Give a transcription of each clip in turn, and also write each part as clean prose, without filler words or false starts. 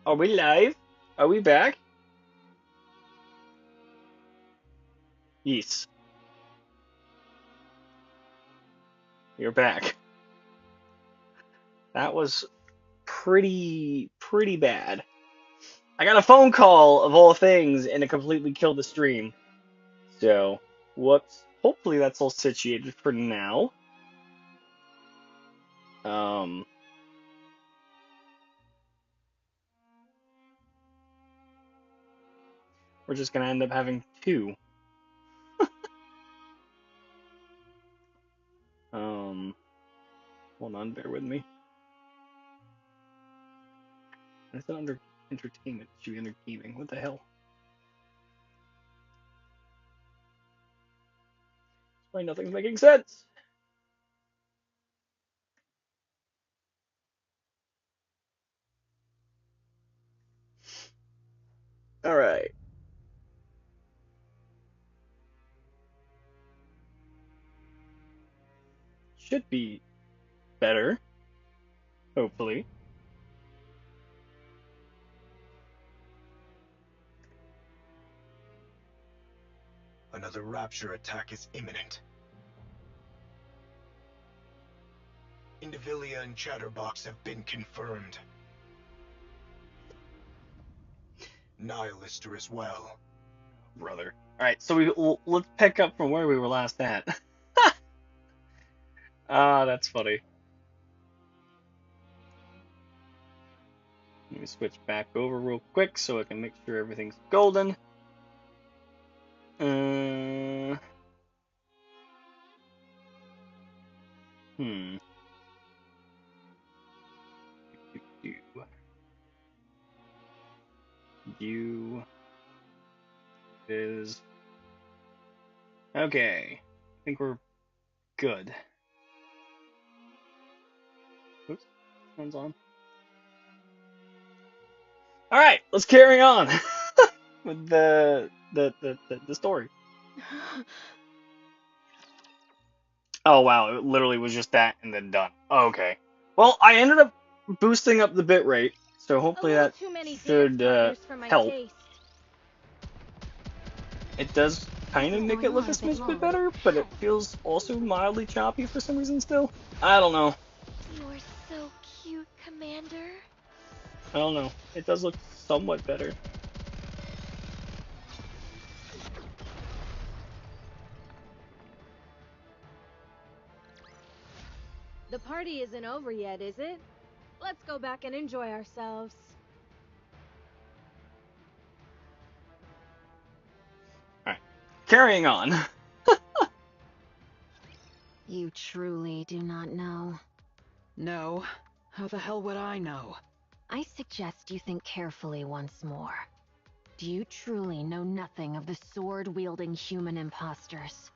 Are we live? Are we back? Yes, you're back. That was pretty bad. I got a phone call of all things and it completely killed the stream. So, whoops. Hopefully that's all situated for now. Um, we're just gonna end up having two. Um, hold on, bear with me. It's under entertainment. It should be under gaming. What the hell? Why nothing's making sense? All right. Should be better, hopefully. Another rapture attack is imminent. Indivilia and Chatterbox have been confirmed. Nihilister as well. Brother. All right, so let's pick up from where we were last at. Ah, that's funny. Let me switch back over real quick so I can make sure everything's golden. Uh, hmm. View is okay. I think we're good. Oops, one's on. All right, let's carry on with the story. Oh wow, it literally was just that and then done. Okay. Well, I ended up boosting up the bitrate, so hopefully that should help. It does kind of make it look a smidge bit better, but it feels also mildly choppy for some reason still. I don't know. You're so cute, Commander. I don't know. It does look somewhat better. The party isn't over yet, is it? Let's go back and enjoy ourselves. Alright. Carrying on. You truly do not know. No. How the hell would I know? I suggest you think carefully once more. Do you truly know nothing of the sword-wielding human imposters?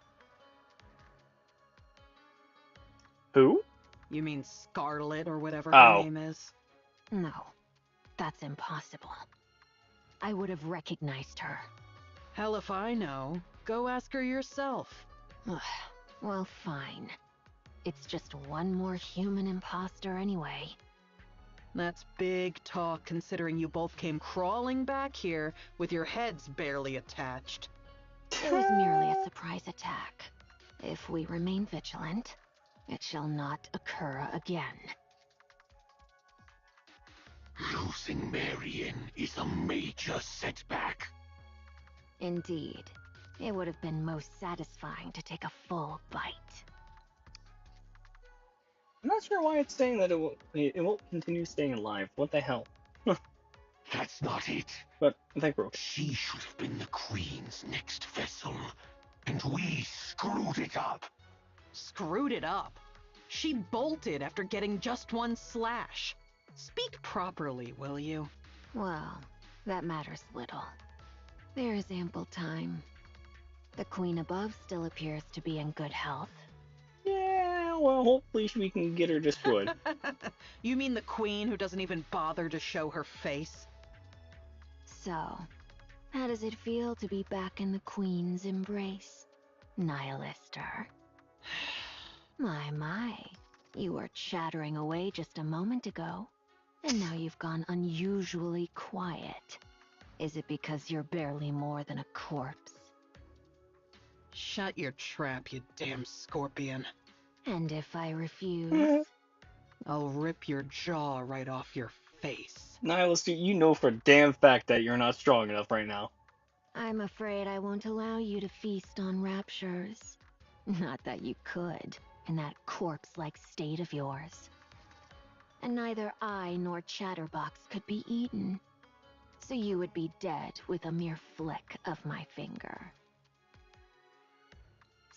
Who? You mean Scarlet or whatever her Oh. name is? No, that's impossible. I would have recognized her. Hell if I know. Go ask her yourself. Well, fine. It's just one more human imposter anyway. That's big talk considering you both came crawling back here with your heads barely attached. It was merely a surprise attack. If we remain vigilant, it shall not occur again. Losing Marion is a major setback. Indeed. It would have been most satisfying to take a full bite. I'm not sure why it's saying that it won't continue staying alive. What the hell? That's not it. But I think we're okay. She should have been the Queen's next vessel, and we screwed it up. Screwed it up? She bolted after getting just one slash. Speak properly, will you? Well, that matters little. There is ample time. The Queen above still appears to be in good health. Yeah, well, hopefully we can get her destroyed. You mean the Queen who doesn't even bother to show her face? So, how does it feel to be back in the Queen's embrace, Nihilister? My, you were chattering away just a moment ago. And now you've gone unusually quiet. Is it because you're barely more than a corpse? Shut your trap, you damn scorpion. And if I refuse? I'll rip your jaw right off your face. Nihilist, you know for a damn fact that you're not strong enough right now. I'm afraid I won't allow you to feast on raptures. Not that you could, in that corpse-like state of yours. And neither I nor Chatterbox could be eaten. So you would be dead with a mere flick of my finger.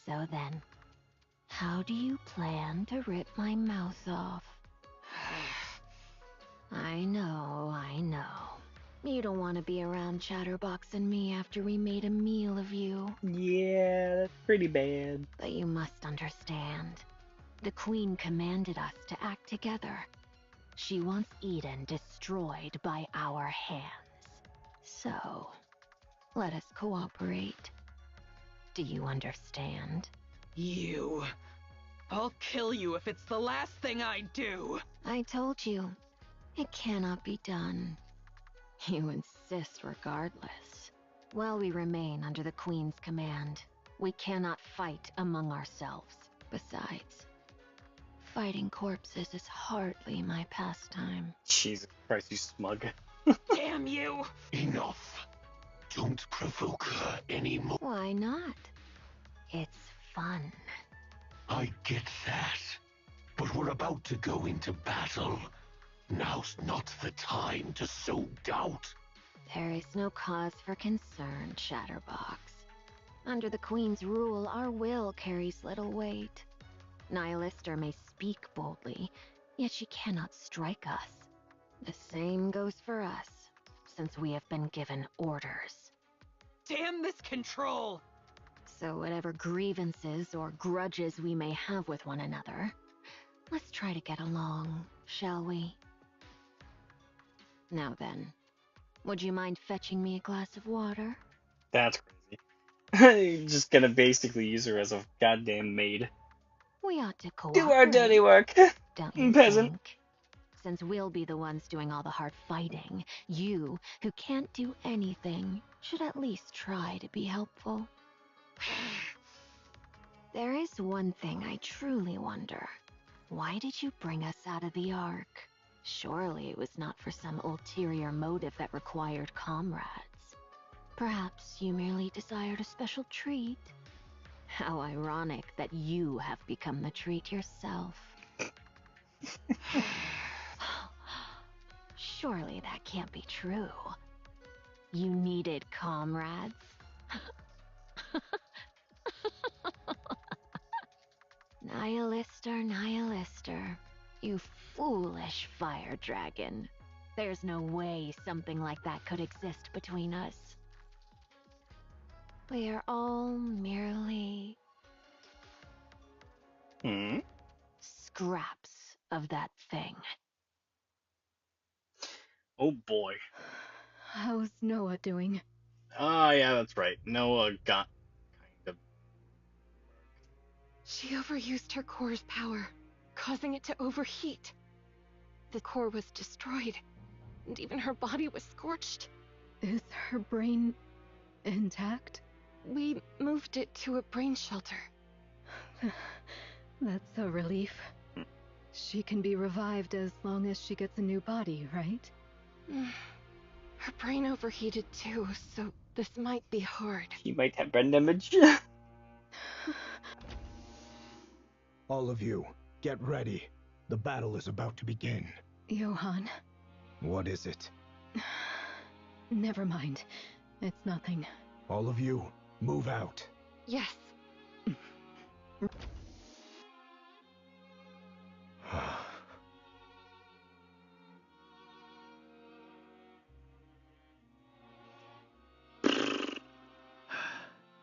So then, how do you plan to rip my mouth off? I know. You don't want to be around Chatterbox and me after we made a meal of you. Yeah, that's pretty bad. But you must understand. The Queen commanded us to act together. She wants Eden destroyed by our hands. So, let us cooperate. Do you understand? You. I'll kill you if it's the last thing I do. I told you, it cannot be done. You insist regardless. While we remain under the Queen's command, we cannot fight among ourselves. Besides, fighting corpses is hardly my pastime. Jesus Christ, you smug. Damn you! Enough. Don't provoke her anymore. Why not? It's fun. I get that. But we're about to go into battle. Now's not the time to sow doubt. There is no cause for concern, Chatterbox. Under the Queen's rule, our will carries little weight. Nihilister may speak boldly, yet she cannot strike us. The same goes for us, since we have been given orders. Damn this control! So whatever grievances or grudges we may have with one another, let's try to get along, shall we? Now then, would you mind fetching me a glass of water? That's crazy. You're just gonna basically use her as a goddamn maid. We ought to cooperate. Do our dirty work, Don't you peasant. think? Since we'll be the ones doing all the hard fighting, you, who can't do anything, should at least try to be helpful. There is one thing I truly wonder. Why did you bring us out of the Ark? Surely it was not for some ulterior motive that required comrades. Perhaps you merely desired a special treat. How ironic that you have become the treat yourself. Surely that can't be true. You needed comrades? Nihilister, you foolish fire dragon. There's no way something like that could exist between us. We are all merely scraps of that thing. Oh boy. How's Noah doing? Ah, yeah, that's right. Noah got kind of. She overused her core's power, causing it to overheat. The core was destroyed, and even her body was scorched. Is her brain intact? We moved it to a brain shelter. That's a relief. She can be revived as long as she gets a new body, right? Her brain overheated too, so this might be hard. He might have brain damage. All of you, get ready. The battle is about to begin. Johann. What is it? Never mind. It's nothing. All of you, move out. Yes.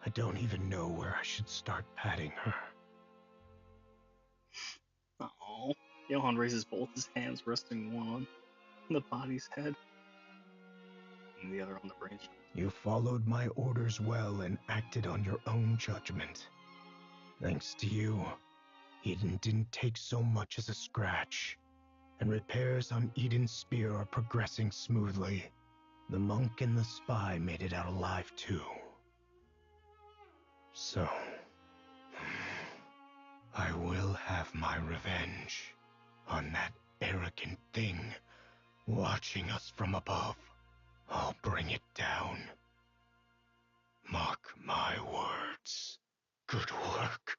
I don't even know where I should start patting her. Oh, Johann raises both his hands, resting one on the body's head and the other on the brain. You followed my orders well and acted on your own judgment. Thanks to you, Eden didn't take so much as a scratch. and repairs on Eden's spear are progressing smoothly. The monk and the spy made it out alive too. So, I will have my revenge on that arrogant thing watching us from above. I'll bring it down. Mark my words. Good work.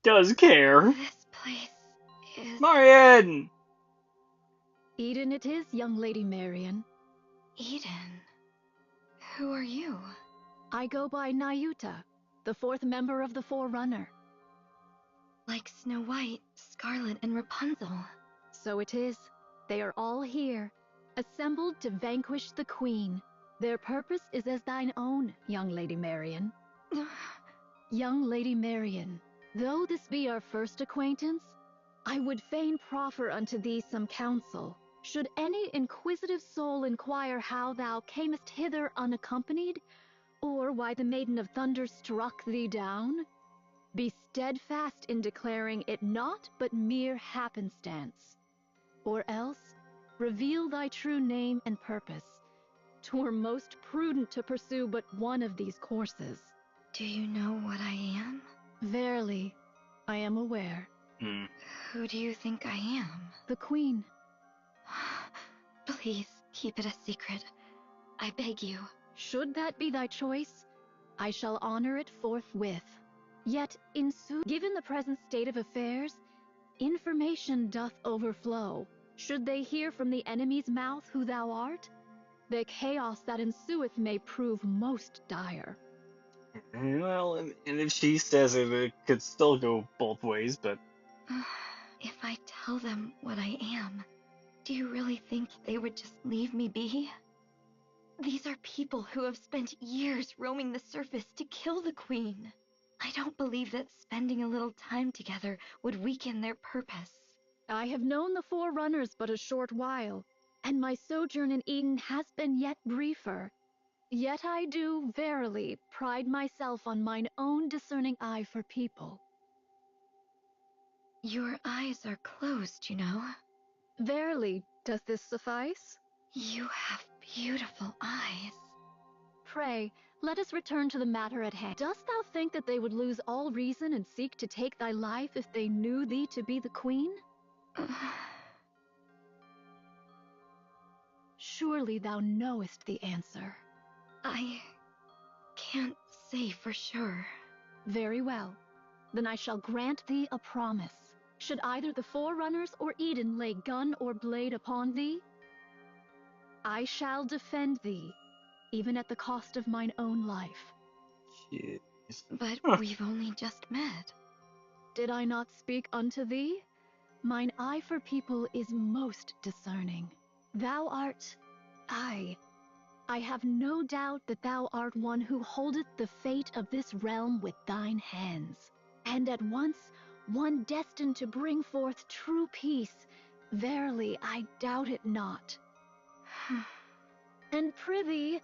Does care. This place is... Marion! Eden it is, young Lady Marion. Eden? Who are you? I go by Nayuta, the fourth member of the Forerunner. Like Snow White, Scarlet, and Rapunzel. So it is. They are all here, assembled to vanquish the Queen. Their purpose is as thine own, young Lady Marion. Young Lady Marion, though this be our first acquaintance, I would fain proffer unto thee some counsel. Should any inquisitive soul inquire how thou camest hither unaccompanied, or why the Maiden of Thunder struck thee down, be steadfast in declaring it naught but mere happenstance. Or else, reveal thy true name and purpose. 'Twere most prudent to pursue but one of these courses. Do you know what I am? Verily, I am aware. Who do you think I am? The Queen. Please, keep it a secret. I beg you. Should that be thy choice, I shall honor it forthwith. Yet, given the present state of affairs, information doth overflow. Should they hear from the enemy's mouth who thou art, the chaos that ensueth may prove most dire. Well, and if she says it, it could still go both ways, but... If I tell them what I am, do you really think they would just leave me be? These are people who have spent years roaming the surface to kill the Queen. I don't believe that spending a little time together would weaken their purpose. I have known the Forerunners but a short while, and my sojourn in Eden has been yet briefer. Yet I do, verily, pride myself on mine own discerning eye for people. Your eyes are closed, you know. Verily, does this suffice? You have beautiful eyes. Pray, let us return to the matter at hand. Dost thou think that they would lose all reason and seek to take thy life if they knew thee to be the Queen? Surely thou knowest the answer. I can't say for sure. Very well. Then I shall grant thee a promise. Should either the Forerunners or Eden lay gun or blade upon thee, I shall defend thee, even at the cost of mine own life. Jeez. But we've only just met. Did I not speak unto thee? Mine eye for people is most discerning. Thou art... I have no doubt that thou art one who holdeth the fate of this realm with thine hands, and at once one destined to bring forth true peace. Verily, I doubt it not. And prithee,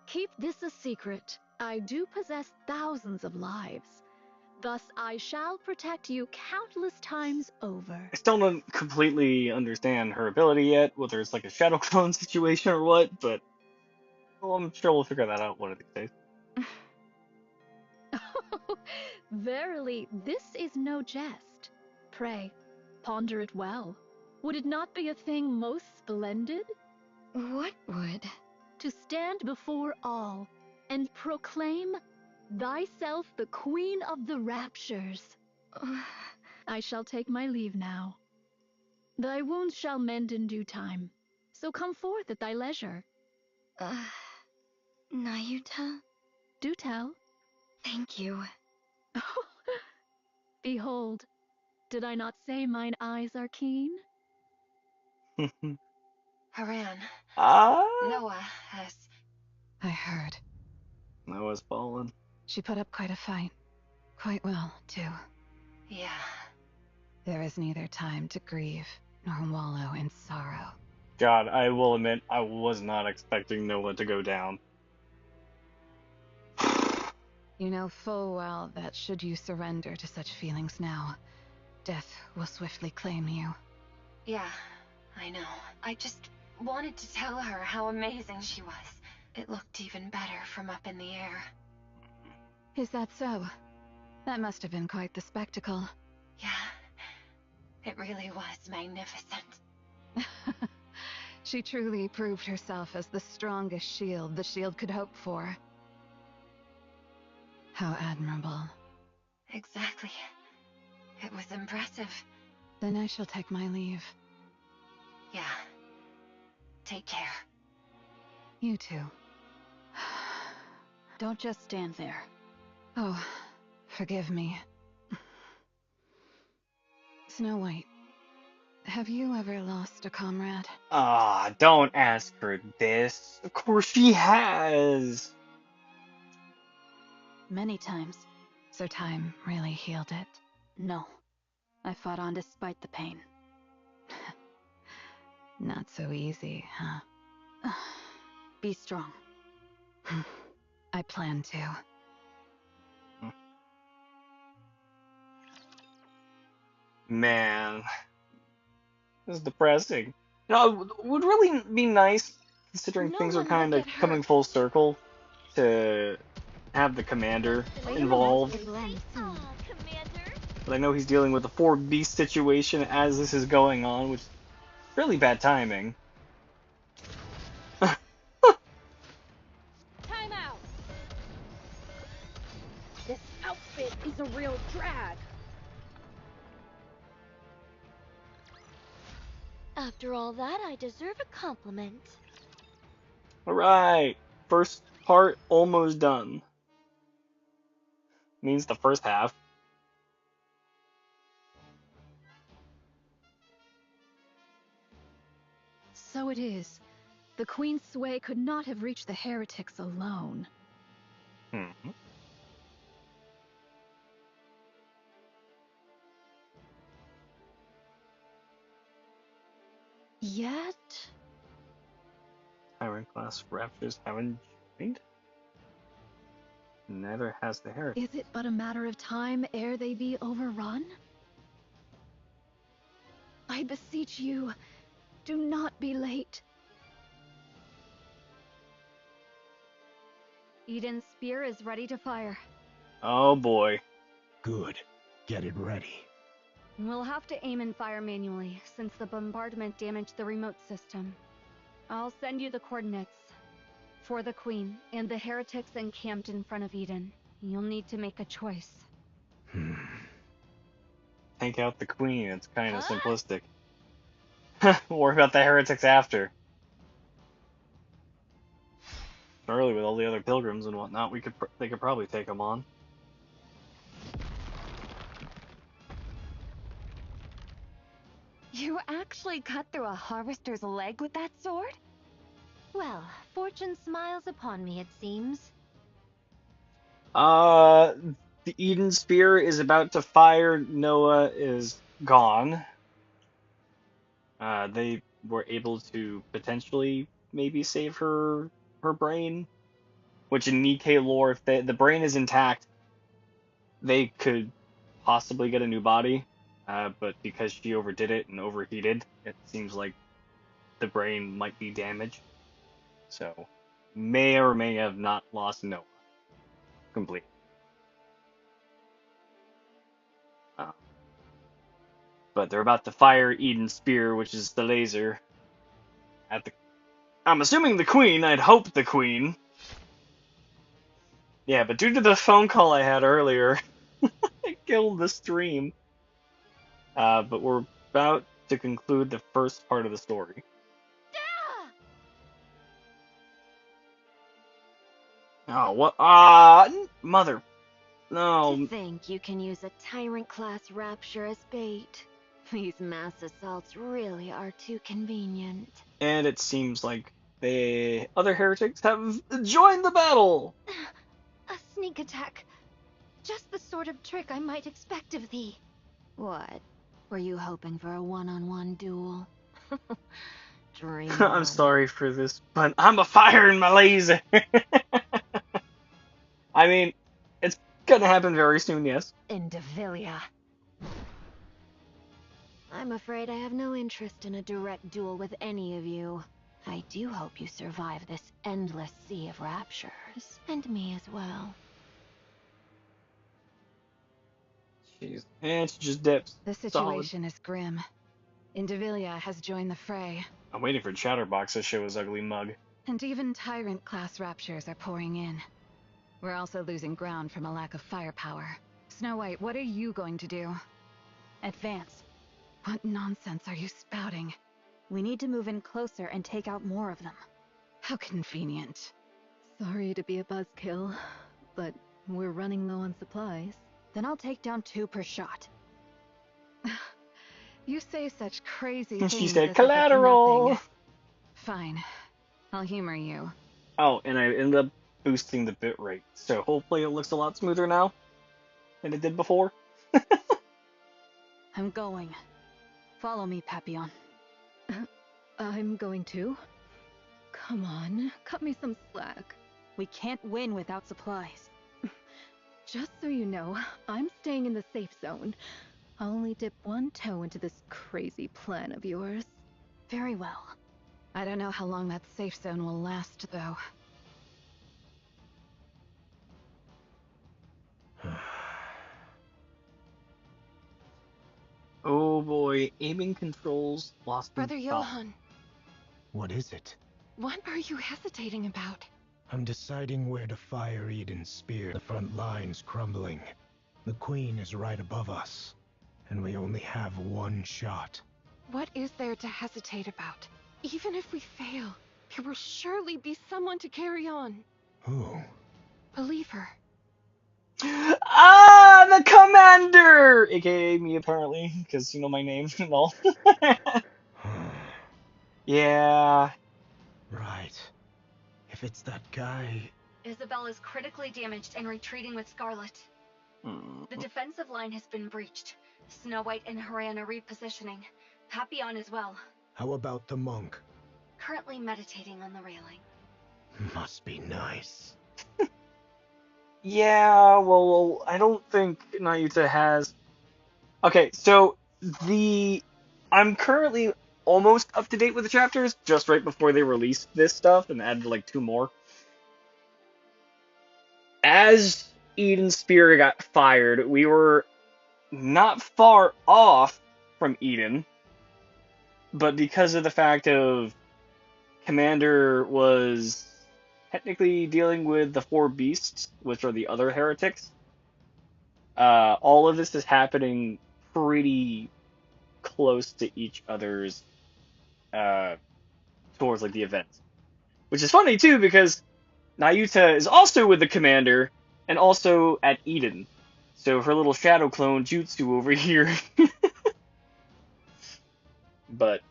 keep this a secret. I do possess thousands of lives. Thus I shall protect you countless times over. I still don't completely understand her ability yet, whether it's like a shadow clone situation or what, but well, I'm sure we'll figure that out one of these days. Verily, this is no jest. Pray, ponder it well. Would it not be a thing most splendid? What would? To stand before all and proclaim thyself the Queen of the Raptures. I shall take my leave now. Thy wounds shall mend in due time, so come forth at thy leisure. Nayuta? Do tell. Thank you. Behold, did I not say mine eyes are keen? Haran, Ah, Noah has... I heard. Noah's fallen. She put up quite a fight. Quite well, too. Yeah. There is neither time to grieve nor wallow in sorrow. God, I will admit, I was not expecting Noah to go down. You know full well that should you surrender to such feelings now, death will swiftly claim you. Yeah, I know. I just wanted to tell her how amazing she was. It looked even better from up in the air. Is that so? That must have been quite the spectacle. Yeah, it really was magnificent. She truly proved herself as the strongest shield the shield could hope for. How admirable. Exactly. It was impressive. Then I shall take my leave. Yeah. Take care. You too. Don't just stand there. Oh, forgive me. Snow White, have you ever lost a comrade? Ah, don't ask her this. Of course she has. Many times. So time really healed it? No. I fought on despite the pain. Not so easy, huh? Be strong. I plan to. Man, this is depressing. No, it would really be nice, considering things are kind of coming full circle, to have the commander involved. But I know he's dealing with the 4-beast situation as this is going on, which is really bad timing. Time out! This outfit is a real drag. After all that, I deserve a compliment. Alright, first part almost done. Means the first half. So it is. The Queen's sway could not have reached the heretics alone. Yet... Tyrant class raptors haven't joined. Neither has the heretic. is it but a matter of time ere they be overrun? I beseech you, do not be late. Eden's spear is ready to fire. Oh boy. Good. Get it ready. We'll have to aim and fire manually, since the bombardment damaged the remote system. I'll send you the coordinates. For the Queen, and the heretics encamped in front of Eden. You'll need to make a choice. Take out the Queen, it's kind of simplistic. Worry about the heretics after. Early with all the other pilgrims and whatnot, they could probably take them on. You actually cut through a harvester's leg with that sword? Well, fortune smiles upon me, it seems. The Eden Spear is about to fire. Noah is gone. They were able to potentially maybe save her brain, which in NIKKE lore, if the brain is intact, they could possibly get a new body. But because she overdid it and overheated, it seems like the brain might be damaged. So, may or may have not lost Noah completely. But they're about to fire Eden's Spear, which is the laser, at the... I'm assuming the Queen. I'd hope the Queen. Yeah, but due to the phone call I had earlier, it killed the stream. But we're about to conclude the first part of the story. Oh, what? Mother. No. To think you can use a Tyrant-class Rapture as bait. These mass assaults really are too convenient. And it seems like the other heretics have joined the battle! A sneak attack. Just the sort of trick I might expect of thee. What? Were you hoping for a one-on-one duel? Dream I'm on. sorry for this, but I'm a firing my laser! I mean, it's gonna happen very soon, yes. Indivilia. I'm afraid I have no interest in a direct duel with any of you. I do hope you survive this endless sea of raptures. And me as well. Jeez. And she just dips. The situation is grim. Indivilia has joined the fray. I'm waiting for Chatterbox to show his ugly mug. And even Tyrant-class raptures are pouring in. We're also losing ground from a lack of firepower. Snow White, what are you going to do? Advance. What nonsense are you spouting? We need to move in closer and take out more of them. How convenient. Sorry to be a buzzkill, but we're running low on supplies. Then I'll take down 2 per shot. You say such crazy And things. she as said if it's collateral. nothing. Fine. I'll humor you. Oh, and I ended up boosting the bitrate, so hopefully it looks a lot smoother now than it did before. I'm going. Follow me, Papillon. I'm going to. Come on, cut me some slack. We can't win without supplies. Just so you know, I'm staying in the safe zone. I'll only dip one toe into this crazy plan of yours. Very well. I don't know how long that safe zone will last, though. Oh boy, aiming controls lost in Brother thought. Johann, What is it? what are you hesitating about? I'm deciding where to fire Eden's spear. The front line's crumbling. The Queen is right above us, and we only have one shot. What is there to hesitate about? Even if we fail, there will surely be someone to carry on. Who? Believe her. Ah, the commander, aka me apparently, because you know my name and all. Yeah. Right. If it's that guy... Isabella's critically damaged and retreating with Scarlet. The defensive line has been breached. Snow White and Haran are repositioning. Papillon as well. How about the monk? Currently meditating on the railing. Must be nice. Yeah, well, I don't think Nayuta has. Okay, so I'm currently almost up to date with the chapters, just right before they released this stuff and added like 2 more. As Eden's spear got fired, we were not far off from Eden, but because of the fact of Commander was technically dealing with the 4 beasts, which are the other heretics, all of this is happening pretty close to each other's towards like the events. Which is funny too, because Nayuta is also with the commander and also at Eden. So her little shadow clone jutsu over here. But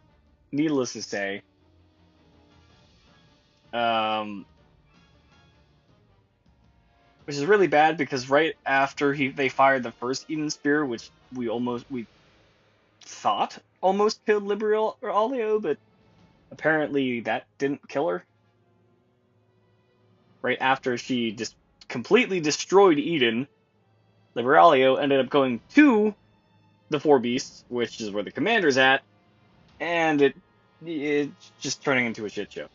needless to say, which is really bad because right after they fired the first Eden Spear, which we thought almost killed Liberalia, but apparently that didn't kill her. Right after she just completely destroyed Eden, Liberalia ended up going to the 4 beasts, which is where the commander's at, and it's just turning into a shit show.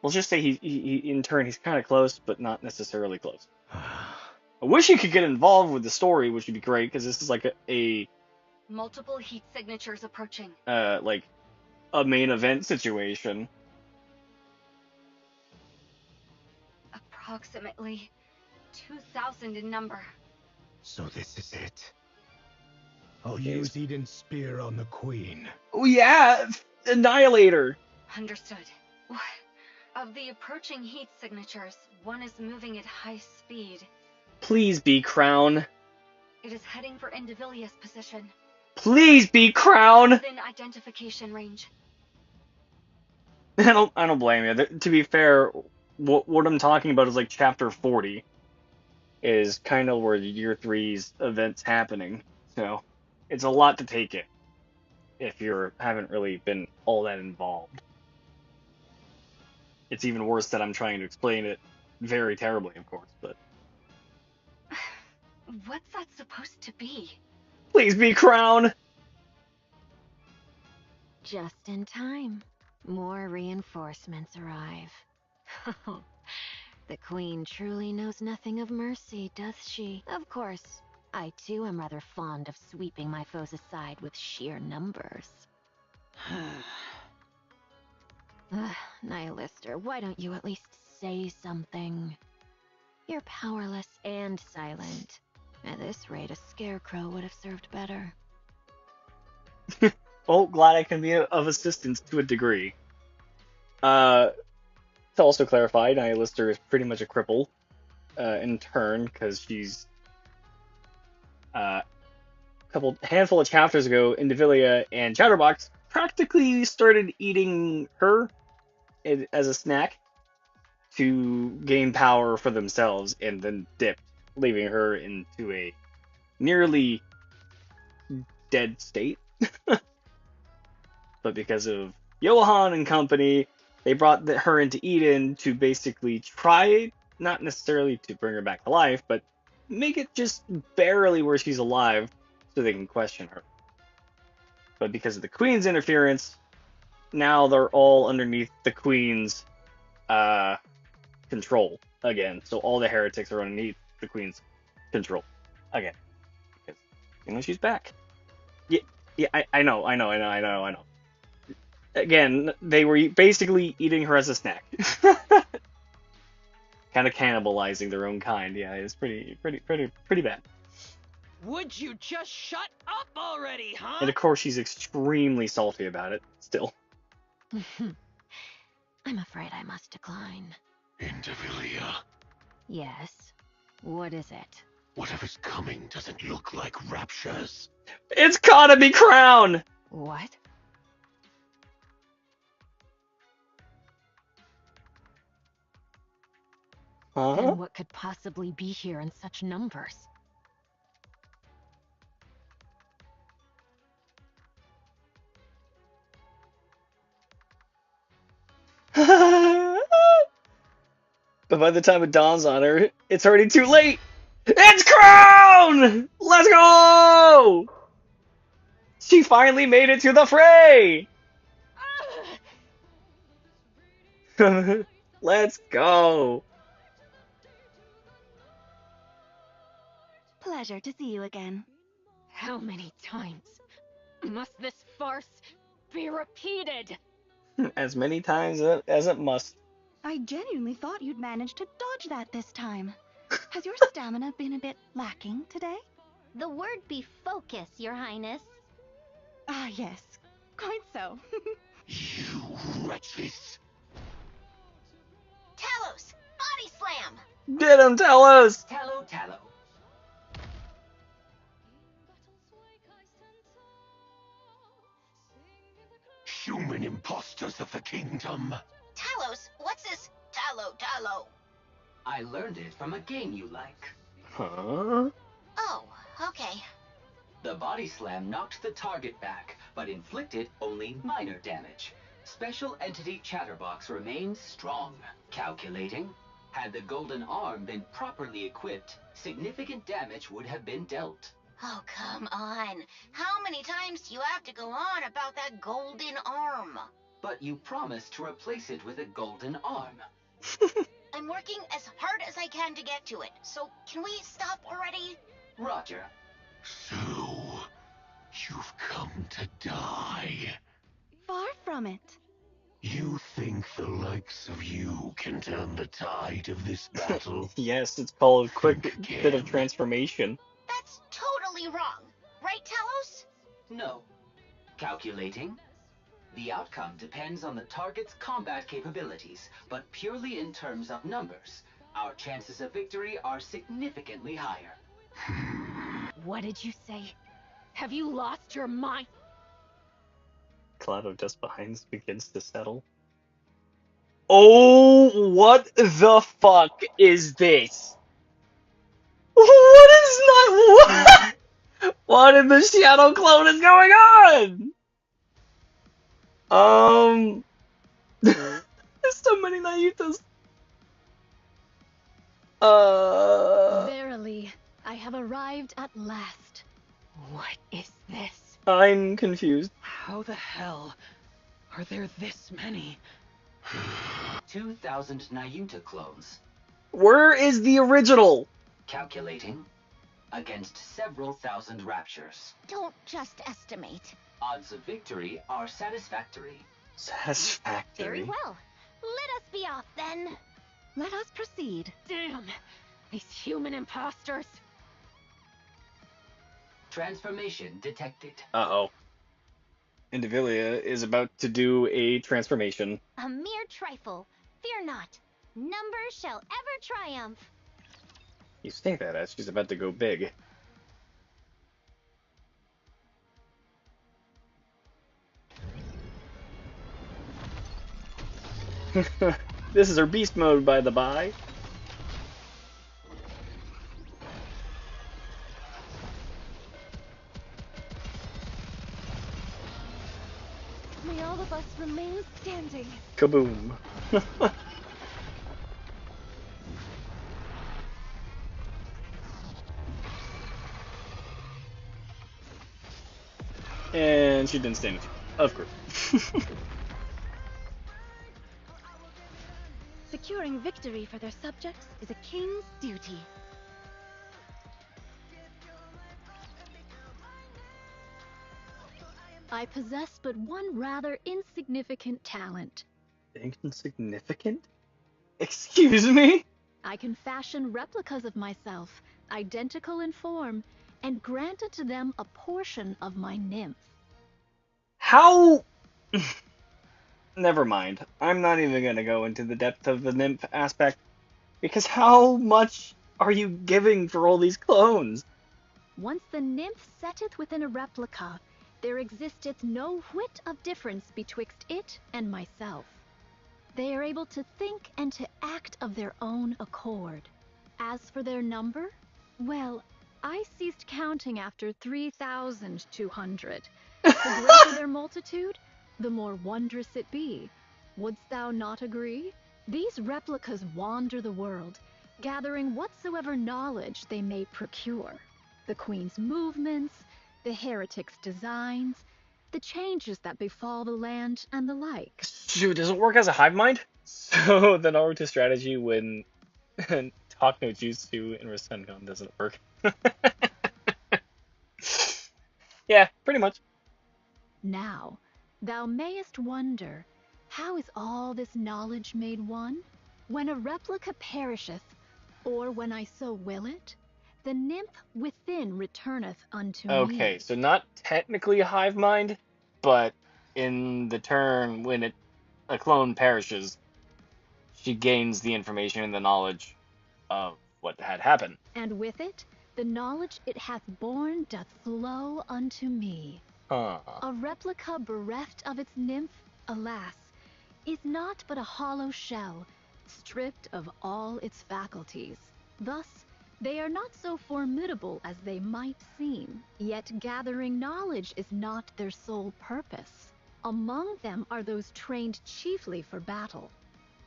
Let's just say he in turn he's kind of close, but not necessarily close. I wish he could get involved with the story, which would be great, because this is like a Multiple heat signatures approaching. like a main event situation. Approximately 2,000 in number. So this is it. I'll use Eden's spear on the Queen. Oh yeah, Annihilator. Understood. Of the approaching heat signatures, one is moving at high speed. Please be Crown. It is heading for Indivilia's position. Please be Crown. Within identification range. I don't blame you. To be fair, what I'm talking about is like chapter 40 is kind of where year 3's events happening. So it's a lot to take in if you haven't really been all that involved. It's even worse that I'm trying to explain it very terribly, of course, but What's that supposed to be? please be Crown. Just in time. More reinforcements arrive. The Queen truly knows nothing of mercy, does she? Of course, I too am rather fond of sweeping my foes aside with sheer numbers. Nihilister, why don't you at least say something? You're powerless and silent. At this rate, a scarecrow would have served better. Well, glad I can be of assistance to a degree. To also clarify, Nihilister is pretty much a cripple in turn, because she's handful of chapters ago, Indivilia and Chatterbox practically started eating her as a snack to gain power for themselves, and then dipped, leaving her into a nearly dead state. But because of Johan and company, they brought her into Eden to basically try, not necessarily to bring her back to life, but make it just barely where she's alive so they can question her. But because of the Queen's interference, now they're all underneath the Queen's control again. So all the heretics are underneath the Queen's control again. Because, she's back. Yeah, I know. Again, they were basically eating her as a snack. Kind of cannibalizing their own kind. Yeah, it's pretty bad. Would you just shut up already, huh? And of course, she's extremely salty about it, still. I'm afraid I must decline. Indivilia. Yes? What is it? Whatever's coming doesn't look like raptures. It's gotta be Crown! What? Then what could possibly be here in such numbers? But by the time it dawns on her, it's already too late! It's Crown! Let's go! She finally made it to the fray! Let's go! Pleasure to see you again. How many times must this farce be repeated? As many times as it must. I genuinely thought you'd managed to dodge that this time. Has your stamina been a bit lacking today? The word be focus, Your Highness. Ah, yes. Quite so. You wretches. Talos! Body slam! Get him, Talos! Tallow. Human imposters of the kingdom. Talos, what's this tallow? I learned it from a game you like. Huh? Oh, okay. The body slam knocked the target back, but inflicted only minor damage. Special entity Chatterbox remains strong. Calculating. Had the golden arm been properly equipped, significant damage would have been dealt. Oh, come on. How many times do you have to go on about that golden arm? But you promised to replace it with a golden arm. I'm working as hard as I can to get to it, so can we stop already? Roger. So, you've come to die. Far from it. You think the likes of you can turn the tide of this battle? Yes, it's called a quick Think bit of again. transformation. That's totally wrong. Right, Talos? No. Calculating. The outcome depends on the target's combat capabilities, but purely in terms of numbers. Our chances of victory are significantly higher. What did you say? Have you lost your mind? Cloud of dust behind us begins to settle. Oh, what the fuck is this? What is not what? What in the shadow clone is going on? There's so many naitas. Verily, I have arrived at last. What is this? I'm confused. How the hell Are there this many? 2,000 Nyuta clones. Where is the original? Calculating. Against several thousand raptures. Don't just estimate. Odds of victory are satisfactory. Satisfactory. Very well. Let us be off then. Let us proceed. Damn! These human imposters! Transformation detected. Uh-oh. Indivilia is about to do a transformation. A mere trifle. Fear not. Numbers shall ever triumph. You say that as she's about to go big. This is her beast mode, by the by. May all of us remain standing. Kaboom. And she didn't stand a chance. Of course. Securing victory for their subjects is a king's duty. I possess but one rather insignificant talent. Insignificant? Excuse me? I can fashion replicas of myself, identical in form, and grant unto them a portion of my nymph. How? Never mind. I'm not even gonna go into the depth of the nymph aspect, because how much are you giving for all these clones? Once the nymph setteth within a replica, there existeth no whit of difference betwixt it and myself. They are able to think and to act of their own accord. As for their number, well, I ceased counting after 3,200. The greater their multitude, the more wondrous it be. Wouldst thou not agree? These replicas wander the world, gathering whatsoever knowledge they may procure. The Queen's movements, the heretic's designs, the changes that befall the land, and the like. Shoot, does it work as a hive mind? So the Naruto strategy when talk no jutsu in Rasengan doesn't work. Yeah, pretty much. Now, thou mayest wonder, how is all this knowledge made one? When a replica perisheth, or when I so will it, the nymph within returneth unto me. Okay, so not technically a hive mind, but in the turn when a clone perishes, she gains the information and the knowledge of what had happened. And with it, the knowledge it hath borne doth flow unto me. A replica bereft of its nymph, alas, is not but a hollow shell, stripped of all its faculties. Thus, they are not so formidable as they might seem, yet gathering knowledge is not their sole purpose. Among them are those trained chiefly for battle.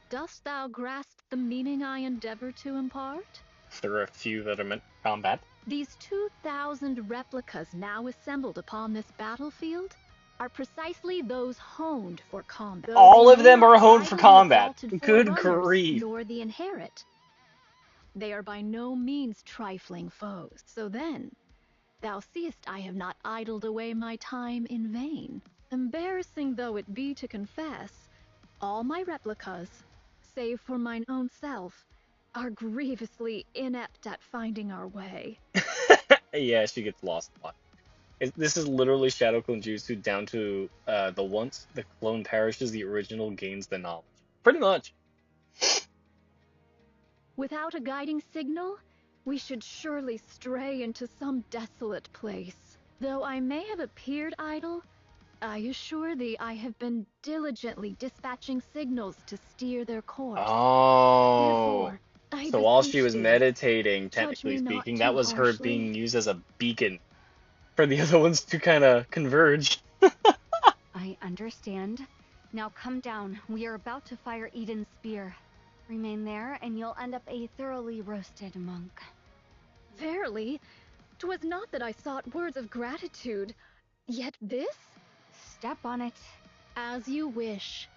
Dost thou grasp the meaning I endeavor to impart? There are a few that are meant for combat. These 2,000 replicas now assembled upon this battlefield are precisely those honed for combat. All of them are honed for combat. Good grief. Nor the inherit. They are by no means trifling foes. So then, thou seest I have not idled away my time in vain. Embarrassing though it be to confess, all my replicas, save for mine own self, are grievously inept at finding our way. Yeah, she gets lost a lot. This is literally Shadow Clone Jutsu down to the once the clone perishes, the original gains the knowledge. Pretty much. Without a guiding signal, we should surely stray into some desolate place. Though I may have appeared idle, I assure thee I have been diligently dispatching signals to steer their course. Oh. Therefore, I So while she beseech was thee, meditating, judge technically me not speaking, too that was her harshly. being used as a beacon for the other ones to kind of converge. I understand. Now come down. We are about to fire Eden's spear. Remain there, and you'll end up a thoroughly roasted monk. Verily, 'twas not that I sought words of gratitude, yet this? Step on it. As you wish.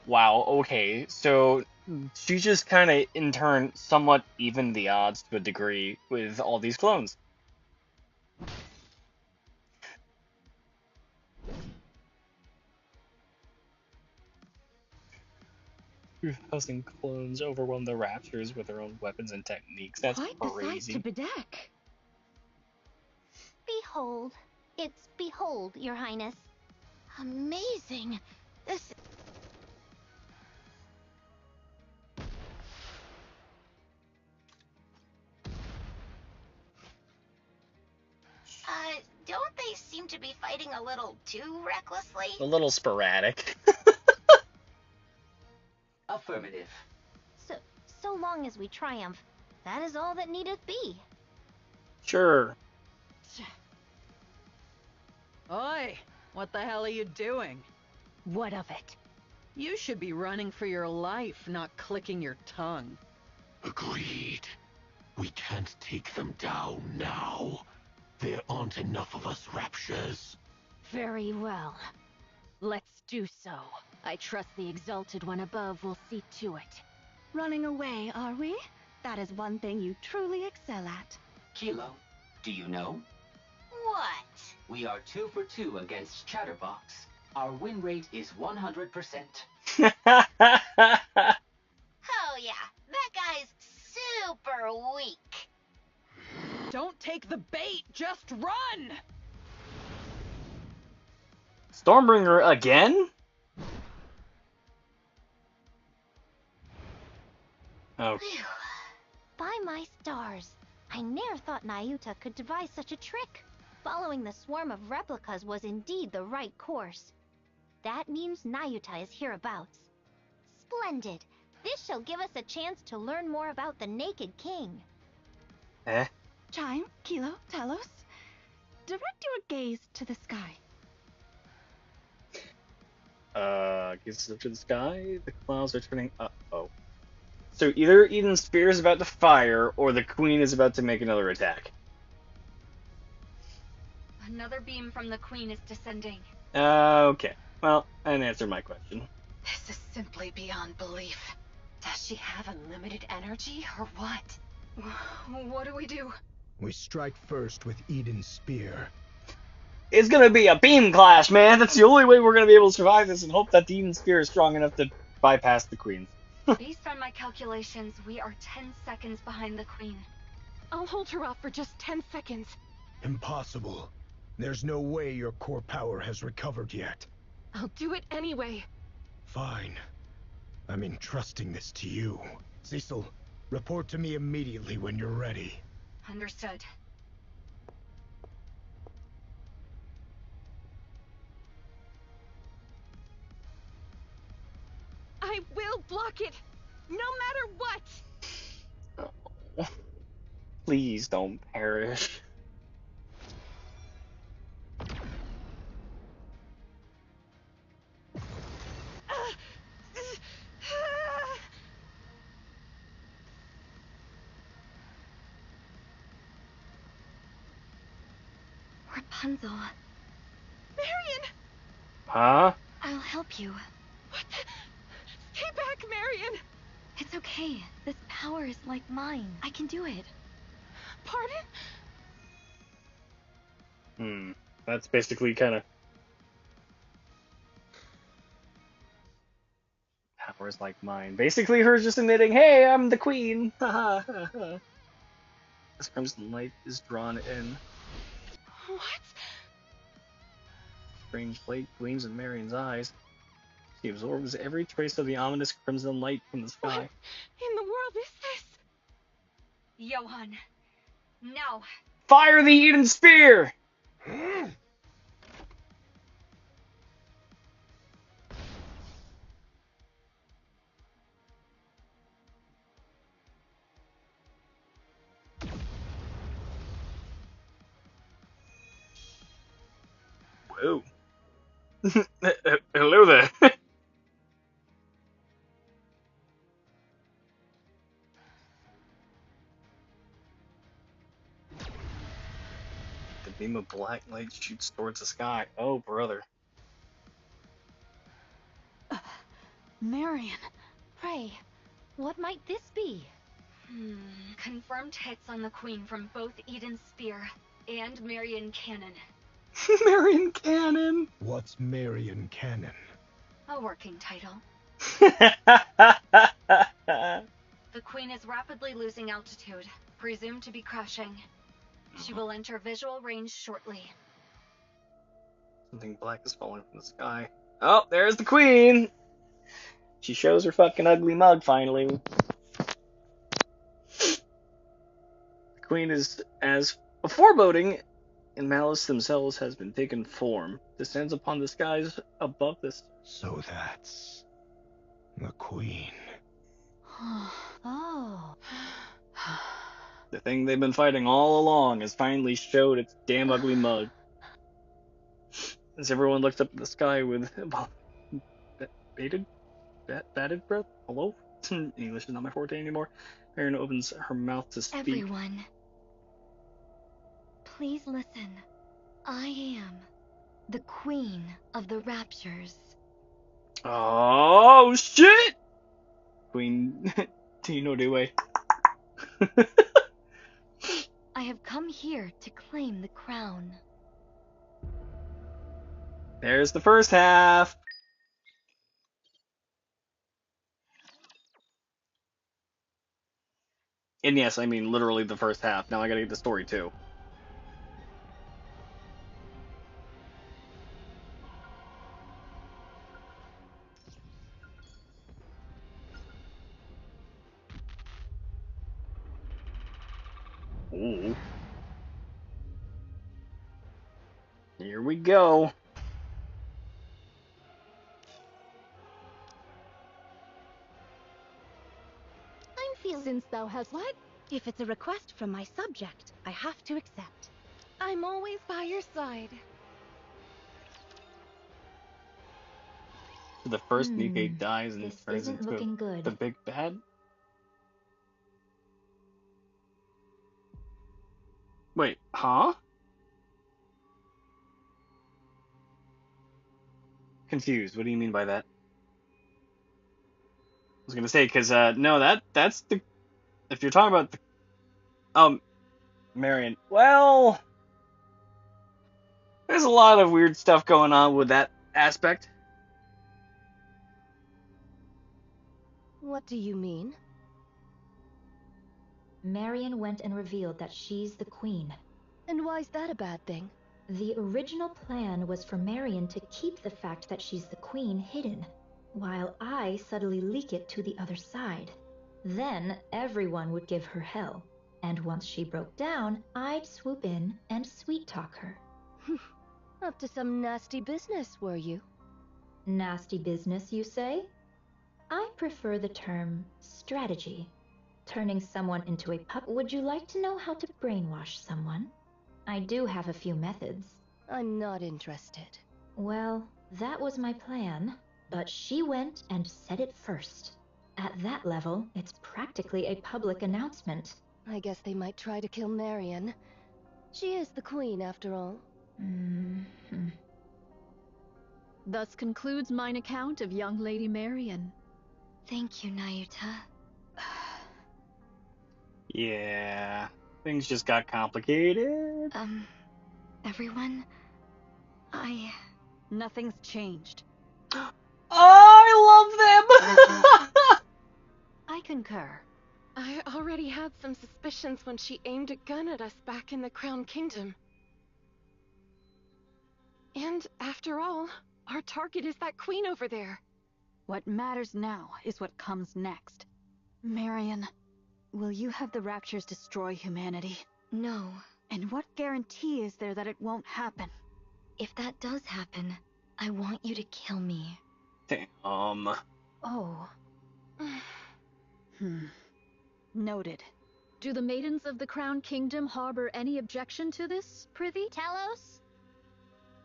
Wow, okay, so she just kind of, in turn, somewhat evened the odds to a degree with all these clones. 2,000 clones overwhelm the Raptors with their own weapons and techniques. That's Quite crazy. the sight to bedeck. Behold. It's behold, Your Highness. Amazing. This... don't they seem to be fighting a little too recklessly? A little sporadic. Affirmative. So long as we triumph, that is all that needeth be. Sure. Oi! What the hell are you doing? What of it? You should be running for your life, not clicking your tongue. Agreed. We can't take them down now. There aren't enough of us Raptures. Very well. Let's do so. I trust the Exalted One above will see to it. Running away, are we? That is one thing you truly excel at. Kilo, do you know? What? We are 2 for 2 against Chatterbox. Our win rate is 100%. Oh yeah, that guy's super weak. Don't take the bait, just run! Stormbringer again? Oh. By my stars, I ne'er thought Nayuta could devise such a trick. Following the swarm of replicas was indeed the right course. That means Nayuta is hereabouts. Splendid! This shall give us a chance to learn more about the Naked King. Eh? Chime, Kilo, Talos, direct your gaze to the sky. Gazes up to the sky, the clouds are turning uh-oh. So either Eden's spear is about to fire, or the queen is about to make another attack. Another beam from the queen is descending. Okay. Well, that answered my question. This is simply beyond belief. Does she have unlimited energy, or what? What do we do? We strike first with Eden's spear. It's gonna be a beam clash, man! That's the only way we're gonna be able to survive this and hope that the Eden spear is strong enough to bypass the queen. Based on my calculations, we are 10 seconds behind the queen. I'll hold her off for just 10 seconds. Impossible. There's no way your core power has recovered yet. I'll do it anyway. Fine. I'm entrusting this to you. Cecil, report to me immediately when you're ready. Understood. I will block it, no matter what! Oh. Please don't perish. Rapunzel. Marion! Huh? I'll help you. What the? Stay back, Marion! It's okay. This power is like mine. I can do it. Pardon? That's basically kind of... Powers like mine. Basically her just admitting, hey, I'm the queen! Haha. This crimson light is drawn in. What? Strange light gleams in Marion's eyes. She absorbs every trace of the ominous crimson light from the sky. What in the world is this? Johan, now! Fire the Eden Spear! Whoa. Hello there. beam of black light shoots towards the sky. Oh, brother. Marion. Pray, what might this be? Confirmed hits on the Queen from both Eden's Spear and Marion Cannon. Marion Cannon! What's Marion Cannon? A working title. The Queen is rapidly losing altitude, presumed to be crashing. She will enter visual range shortly. Something black is falling from the sky. Oh, there's the Queen! She shows her fucking ugly mug, finally. The Queen is as a foreboding, and malice themselves has been taken form. Descends upon the skies above this. So that's the Queen. Oh. The thing they've been fighting all along has finally showed its damn ugly mug. As everyone looks up at the sky with bated breath? Hello? English is not my forte anymore. Marion opens her mouth to speak. Everyone, please listen. I am the Queen of the Raptures. Oh, shit! Queen Tino Dewey. I have come here to claim the crown. There's the first half. And yes, I mean literally the first half. Now I gotta get the story too. Ooh. Here we go. Since thou hast what? If it's a request from my subject, I have to accept. I'm always by your side. The first Nikke dies and This turns isn't into looking good. the big bad. Wait, huh? Confused. What do you mean by that? I was gonna say, cause no, that's the. If you're talking about the Marion, well, there's a lot of weird stuff going on with that aspect. What do you mean? Marion went and revealed that she's the queen. And why's that a bad thing? The original plan was for Marion to keep the fact that she's the queen hidden, while I subtly leak it to the other side. Then everyone would give her hell, and once she broke down, I'd swoop in and sweet-talk her. Up to some nasty business, were you? Nasty business, you say? I prefer the term strategy. Turning someone into a puppet. Would you like to know how to brainwash someone? I do have a few methods. I'm not interested. Well, that was my plan, but she went and said it first. At that level, it's practically a public announcement. I guess they might try to kill Marion. She is the queen, after all. Mm-hmm. Thus concludes mine account of young Lady Marion. Thank you, Nayuta. Yeah, things just got complicated. Everyone, Nothing's changed. Oh, I love them! I concur. I already had some suspicions when she aimed a gun at us back in the Crown Kingdom. And after all, our target is that queen over there. What matters now is what comes next. Marion, will you have the Raptures destroy humanity? No. And what guarantee is there that it won't happen? If that does happen, I want you to kill me. Damn. Oh. Noted. Do the maidens of the Crown Kingdom harbor any objection to this, prithee? Talos?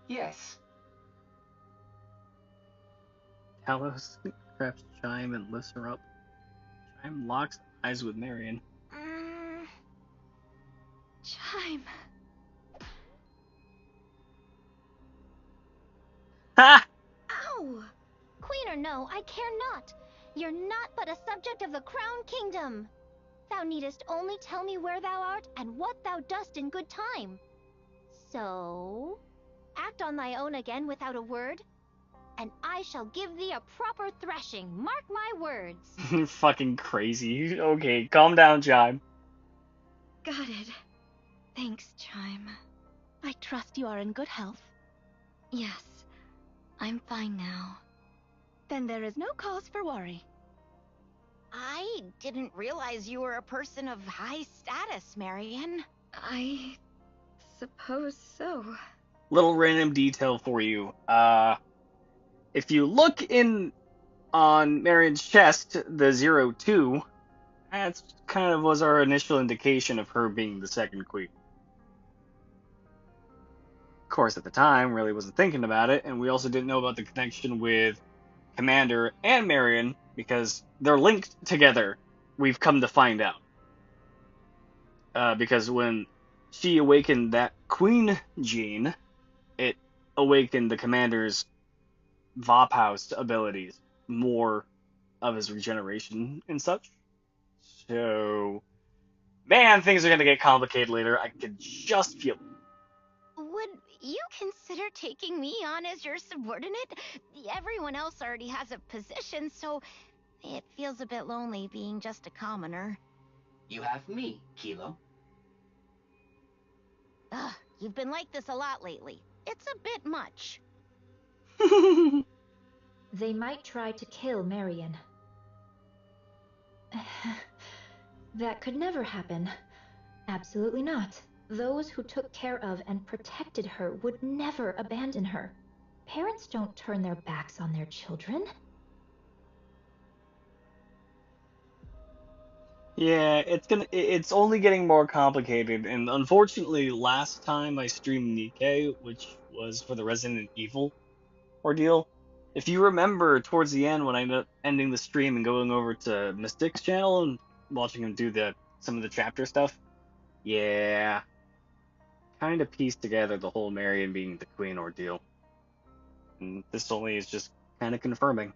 Yes. Talos grabs Chime and lifts her up. Chime locks eyes with Marion. Chime. Ha! Ow! Queen or no, I care not. You're not but a subject of the Crown Kingdom. Thou needest only tell me where thou art and what thou dost in good time. So, act on thy own again without a word, and I shall give thee a proper thrashing, mark my words. Fucking crazy. Okay, calm down, Chime. Got it. Thanks, Chime. I trust you are in good health. Yes, I'm fine now. Then there is no cause for worry. I didn't realize you were a person of high status, Marion. I suppose so. Little random detail for you. If you look in on Marion's chest, the 02, that kind of was our initial indication of her being the second queen. Of course, at the time, really wasn't thinking about it, and we also didn't know about the connection with Commander and Marion, because they're linked together, we've come to find out. Because when she awakened that queen gene, it awakened the Commander's Vophouse abilities, more of his regeneration and such. So, man, things are going to get complicated later. I could just feel it. Would you consider taking me on as your subordinate? Everyone else already has a position, so it feels a bit lonely being just a commoner. You have me, Kilo. Ugh, you've been like this a lot lately. It's a bit much. They might try to kill Marion. That could never happen. Absolutely not. Those who took care of and protected her would never abandon her. Parents don't turn their backs on their children. Yeah, it's only getting more complicated, and unfortunately, last time I streamed NIKKE, which was for the Resident Evil ordeal, if you remember towards the end when I ended up ending the stream and going over to Mystic's channel and watching him do some of the chapter stuff, yeah, kind of pieced together the whole Marion being the queen ordeal. And this only is just kind of confirming.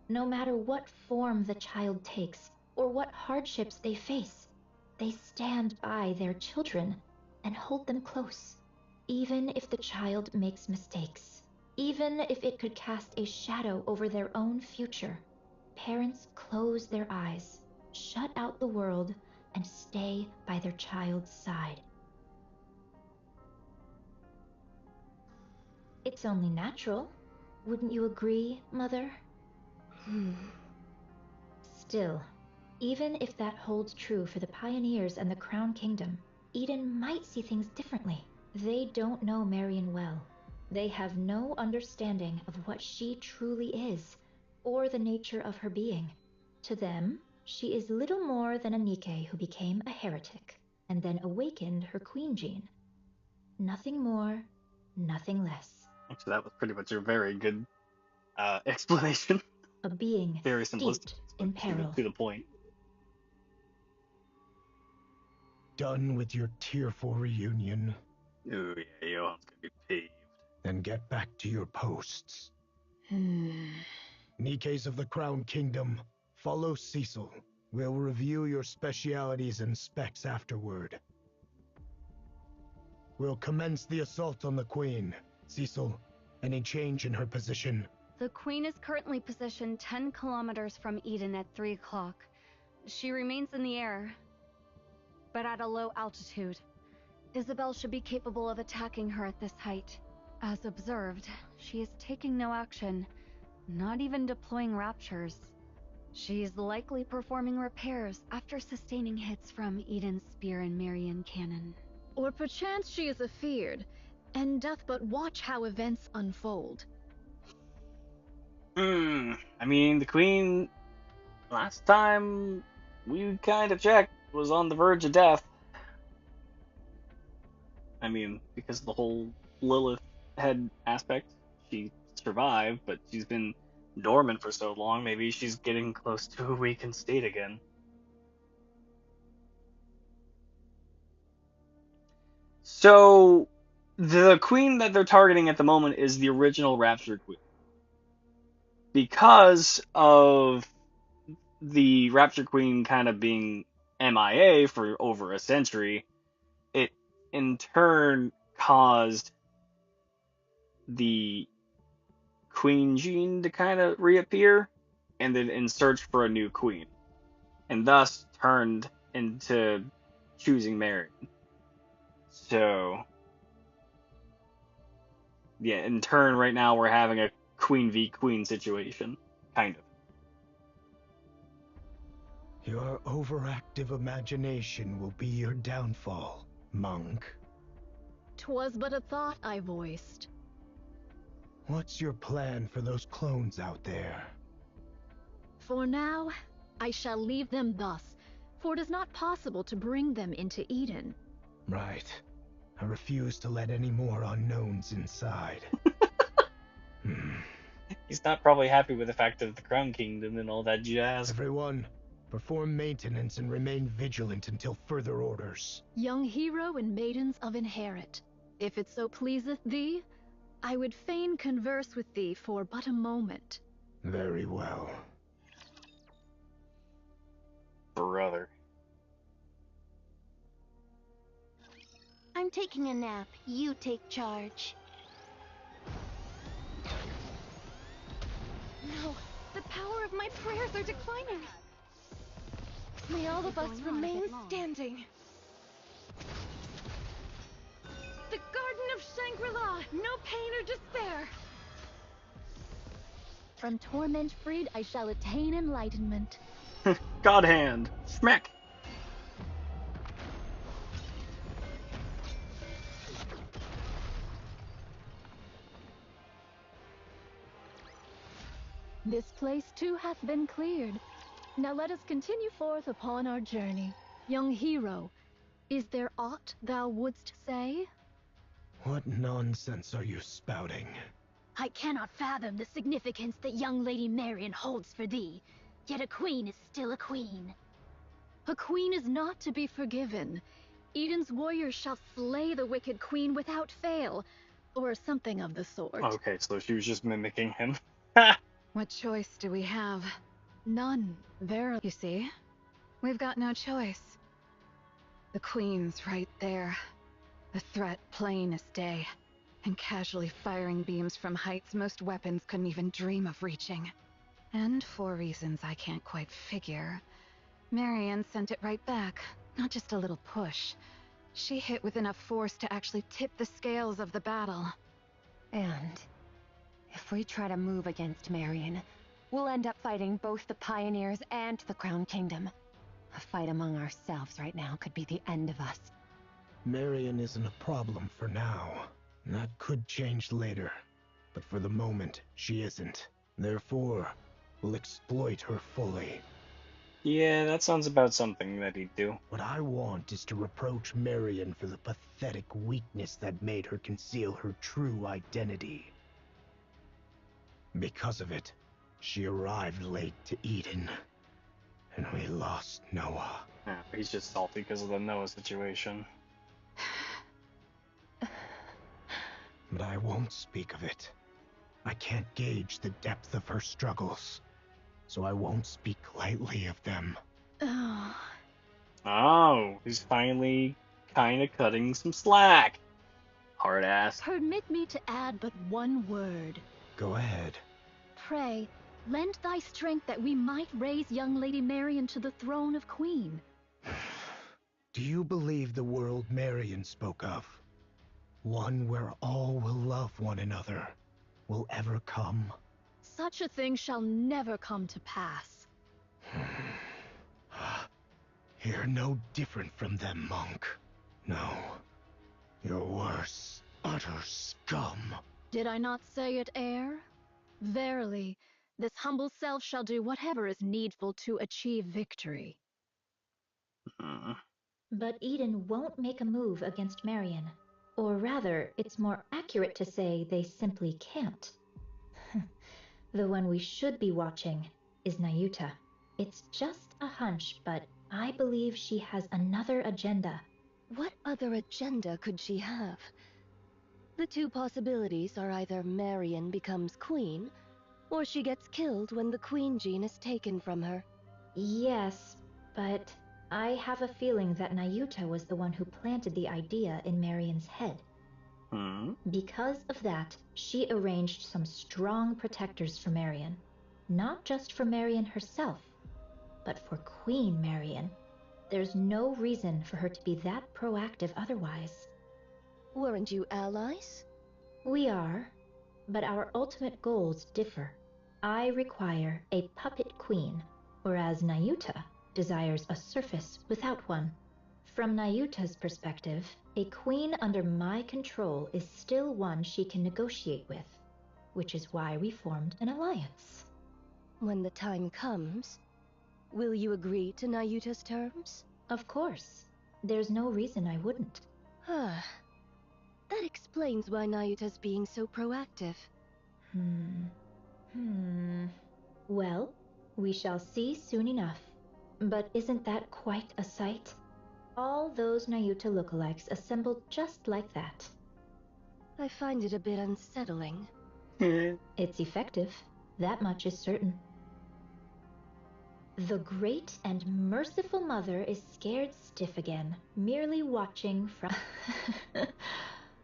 No matter what form the child takes, or what hardships they face, they stand by their children and hold them close, even if the child makes mistakes, even if it could cast a shadow over their own future. Parents close their eyes, shut out the world, and stay by their child's side. It's only natural. Wouldn't you agree, Mother? Still, even if that holds true for the Pioneers and the Crown Kingdom, Eden might see things differently. They don't know Marion well. They have no understanding of what she truly is, or the nature of her being. To them, she is little more than a NIKKE who became a heretic, and then awakened her queen gene. Nothing more, nothing less. So that was pretty much a very good explanation. A being very steeped simplistic, in peril. to the point. Done with your tearful reunion? Ooh, yeah, Johan's gonna be peeved. Then get back to your posts. NIKKEs of the Crown Kingdom, follow Cecil. We'll review your specialities and specs afterward. We'll commence the assault on the Queen. Cecil, any change in her position? The Queen is currently positioned 10 kilometers from Eden at 3 o'clock. She remains in the air, but at a low altitude. Isabel should be capable of attacking her at this height. As observed, she is taking no action, not even deploying raptures. She is likely performing repairs after sustaining hits from Eden's spear and Marion cannon. Or perchance she is afeared, and doth but watch how events unfold. I mean, the Queen, last time we kind of checked, was on the verge of death. I mean, because of the whole Lilith head aspect, she survived, but she's been dormant for so long, maybe she's getting close to a weakened state again. So, The queen that they're targeting at the moment is the original Rapture Queen. Because of the Rapture Queen kind of being MIA for over a century, it in turn caused the Queen gene to kind of reappear and then in search for a new queen, and thus turned into choosing Marion. So, yeah, in turn, right now we're having a Queen v Queen situation, kind of. Your overactive imagination will be your downfall, monk. 'Twas but a thought I voiced. What's your plan for those clones out there? For now, I shall leave them thus, for it is not possible to bring them into Eden. Right. I refuse to let any more unknowns inside. He's not probably happy with the fact of the Crown Kingdom and all that jazz. Everyone, perform maintenance and remain vigilant until further orders. Young hero and maidens of Inherit, if it so pleaseth thee, I would fain converse with thee for but a moment. Very well. Brother. I'm taking a nap. You take charge. No, the power of my prayers are declining. May all of us remain standing. The Garden of Shangri-La, no pain or despair. From torment freed, I shall attain enlightenment. God hand. Smack. This place too hath been cleared. Now let us continue forth upon our journey. Young hero, is there aught thou wouldst say? What nonsense are you spouting? I cannot fathom the significance that young Lady Marion holds for thee, yet a queen is still a queen. A queen is not to be forgiven. Eden's warriors shall slay the wicked queen without fail, or something of the sort. Okay, so she was just mimicking him. What choice do we have? None, verily. You see? We've got no choice. The queen's right there. A threat plain as day. And casually firing beams from heights most weapons couldn't even dream of reaching. And for reasons I can't quite figure, Marion sent it right back, not just a little push. She hit with enough force to actually tip the scales of the battle. And if we try to move against Marion, we'll end up fighting both the Pioneers and the Crown Kingdom. A fight among ourselves right now could be the end of us. Marion isn't a problem for now. That could change later. But for the moment, she isn't. Therefore, we'll exploit her fully. Yeah, that sounds about something that he'd do. What I want is to reproach Marion for the pathetic weakness that made her conceal her true identity. Because of it, she arrived late to Eden. And we lost Noah. Yeah, he's just salty because of the Noah situation. But I won't speak of it. I can't gauge the depth of her struggles, so I won't speak lightly of them. Oh, he's finally kind of cutting some slack. Hard ass. Permit me to add but one word. Go ahead. Pray, lend thy strength that we might raise young Lady Marion to the throne of Queen. Do you believe the world Marion spoke of? One where all will love one another, will ever come? Such a thing shall never come to pass. You're no different from them, monk. No, you're worse, utter scum. Did I not say it, heir? Verily, this humble self shall do whatever is needful to achieve victory. But Eden won't make a move against Marion. Or rather, it's more accurate to say they simply can't. The one we should be watching is Nayuta. It's just a hunch, but I believe she has another agenda. What other agenda could she have? The two possibilities are either Marion becomes queen, or she gets killed when the queen gene is taken from her. Yes, but I have a feeling that Nayuta was the one who planted the idea in Marion's head. Because of that, she arranged some strong protectors for Marion. Not just for Marion herself, but for Queen Marion. There's no reason for her to be that proactive otherwise. Weren't you allies? We are, but our ultimate goals differ. I require a puppet queen, whereas Nayuta desires a surface without one. From Nayuta's perspective, a queen under my control is still one she can negotiate with, which is why we formed an alliance. When the time comes, will you agree to Nayuta's terms? Of course. There's no reason I wouldn't. That explains why Nayuta's being so proactive. Well, we shall see soon enough. But isn't that quite a sight? All those Nayuta lookalikes assembled just like that. I find it a bit unsettling. It's effective. That much is certain. The great and merciful mother is scared stiff again, merely watching from...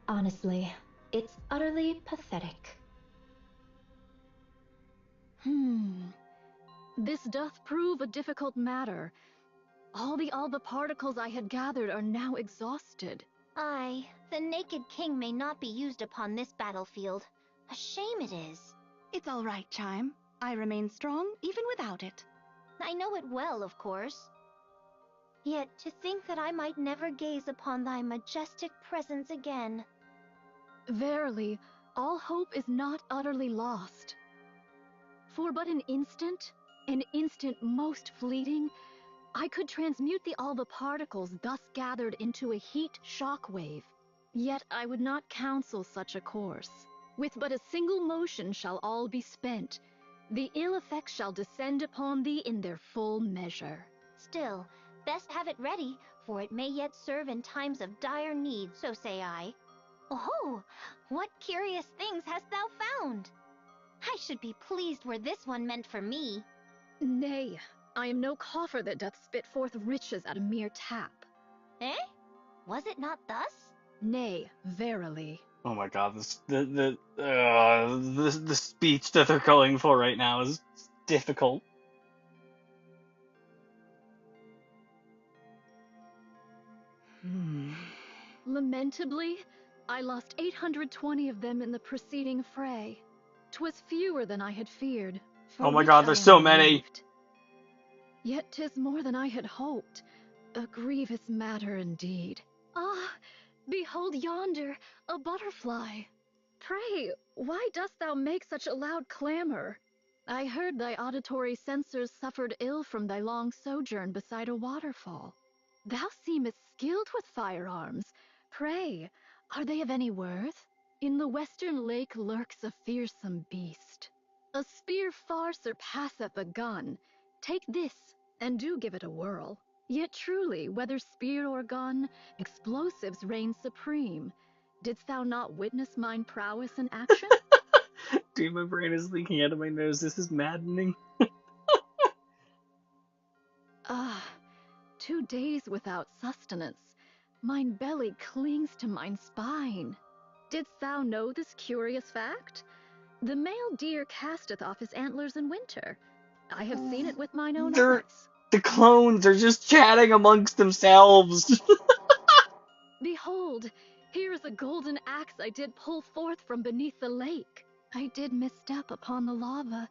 Honestly, it's utterly pathetic. This doth prove a difficult matter. All the Alba particles I had gathered are now exhausted. Aye, the Naked King may not be used upon this battlefield. A shame it is. It's all right, Chime. I remain strong even without it. I know it well, of course. Yet to think that I might never gaze upon thy majestic presence again. Verily, all hope is not utterly lost. For but an instant most fleeting, I could transmute the Alba particles thus gathered into a heat shock wave. Yet I would not counsel such a course. With but a single motion shall all be spent. The ill effects shall descend upon thee in their full measure. Still, best have it ready, for it may yet serve in times of dire need, so say I. Oh, what curious things hast thou found? I should be pleased were this one meant for me. Nay, I am no coffer that doth spit forth riches at a mere tap. Eh? Was it not thus? Nay, verily. Oh my god, the speech that they're going for right now is difficult. Lamentably, I lost 820 of them in the preceding fray. 'Twas fewer than I had feared. Oh my god, there's so many! Yet 'tis more than I had hoped. A grievous matter indeed. Ah, behold yonder, a butterfly. Pray, why dost thou make such a loud clamor? I heard thy auditory sensors suffered ill from thy long sojourn beside a waterfall. Thou seemest skilled with firearms. Pray, are they of any worth? In the western lake lurks a fearsome beast. A spear far surpasseth a gun. Take this, and do give it a whirl. Yet truly, whether spear or gun, explosives reign supreme. Didst thou not witness mine prowess in action? Dude, my brain is leaking out of my nose. This is maddening. 2 days without sustenance. Mine belly clings to mine spine. Didst thou know this curious fact? The male deer casteth off his antlers in winter. I have seen it with mine own eyes. The clones are just chatting amongst themselves. Behold, here is a golden axe I did pull forth from beneath the lake. I did misstep upon the lava,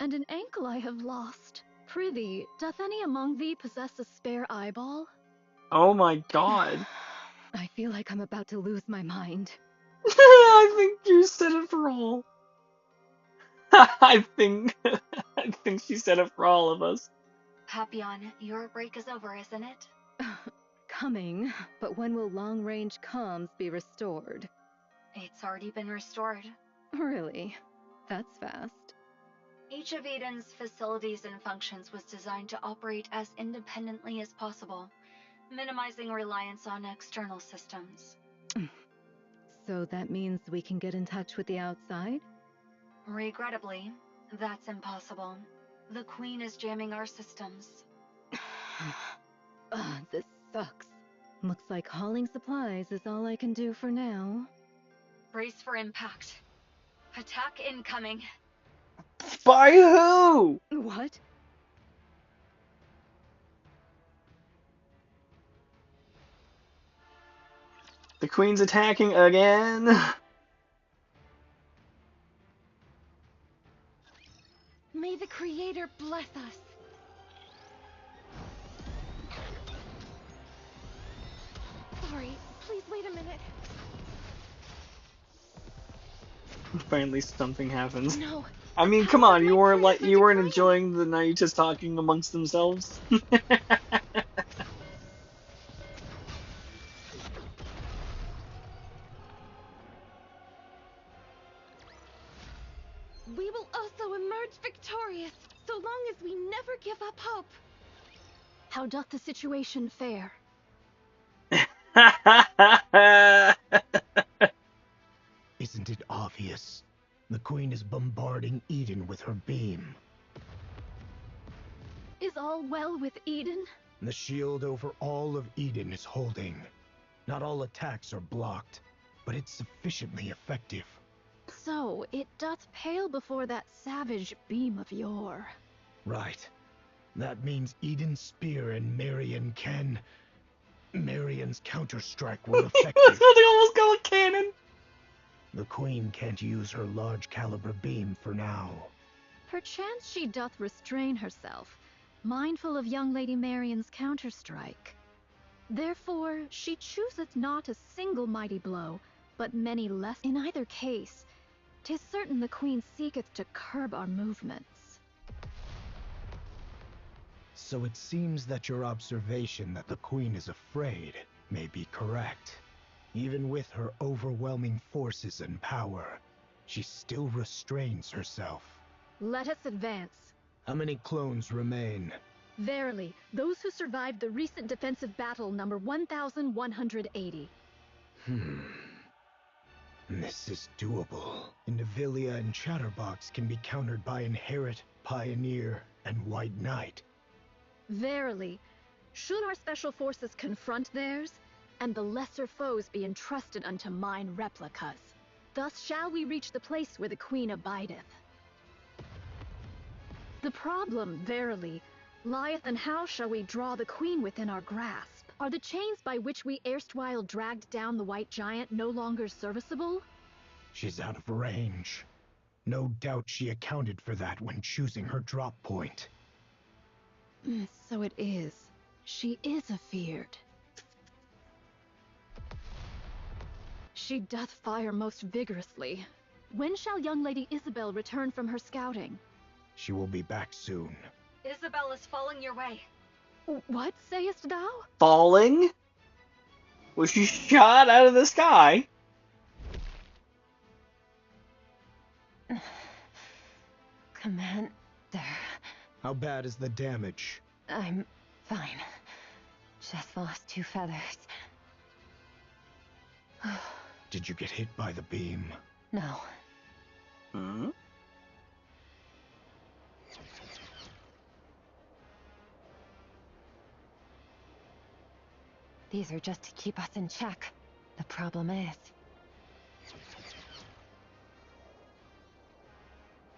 and an ankle I have lost. Prithee, doth any among thee possess a spare eyeball? Oh my god. I feel like I'm about to lose my mind. I think you said it for all. I think she said it for all of us. Papillon, your break is over, isn't it? Coming, but when will long-range comms be restored? It's already been restored. Really? That's fast. Each of Eden's facilities and functions was designed to operate as independently as possible, minimizing reliance on external systems. So that means we can get in touch with the outside? Regrettably, that's impossible. The Queen is jamming our systems. This sucks. Looks like hauling supplies is all I can do for now. Brace for impact. Attack incoming. By who? What? The Queen's attacking again. May the Creator bless us. Sorry, please wait a minute. Finally, something happens. No. I mean, come on, you weren't enjoying the Nayutas talking amongst themselves? We will also emerge victorious, so long as we never give up hope. How doth the situation fare? Isn't it obvious? The Queen is bombarding Eden with her beam. Is all well with Eden? The shield over all of Eden is holding. Not all attacks are blocked, but it's sufficiently effective. So, it doth pale before that savage beam of yore. Right. That means Eden's spear and Marion's counter-strike were effective. They almost got a cannon! The Queen can't use her large-caliber beam for now. Perchance she doth restrain herself, mindful of young Lady Marion's counter-strike. Therefore, she chooseth not a single mighty blow, but many less. In either case, 'tis certain the Queen seeketh to curb our movements. So it seems that your observation that the Queen is afraid may be correct. Even with her overwhelming forces and power, she still restrains herself. Let us advance. How many clones remain? Verily, those who survived the recent defensive battle number 1,180. This is doable. Indivilia and Chatterbox can be countered by Inherit, Pioneer, and White Knight. Verily, should our special forces confront theirs, and the lesser foes be entrusted unto mine replicas, thus shall we reach the place where the Queen abideth. The problem, verily, lieth in how shall we draw the Queen within our grasp. Are the chains by which we erstwhile dragged down the White Giant no longer serviceable? She's out of range. No doubt she accounted for that when choosing her drop point. So it is. She is afeard. She doth fire most vigorously. When shall young Lady Isabel return from her scouting? She will be back soon. Isabel is falling your way. What sayest thou? Falling? Was she shot out of the sky? Commander. How bad is the damage? I'm fine. Just lost 2 feathers. Did you get hit by the beam? No. These are just to keep us in check. The problem is...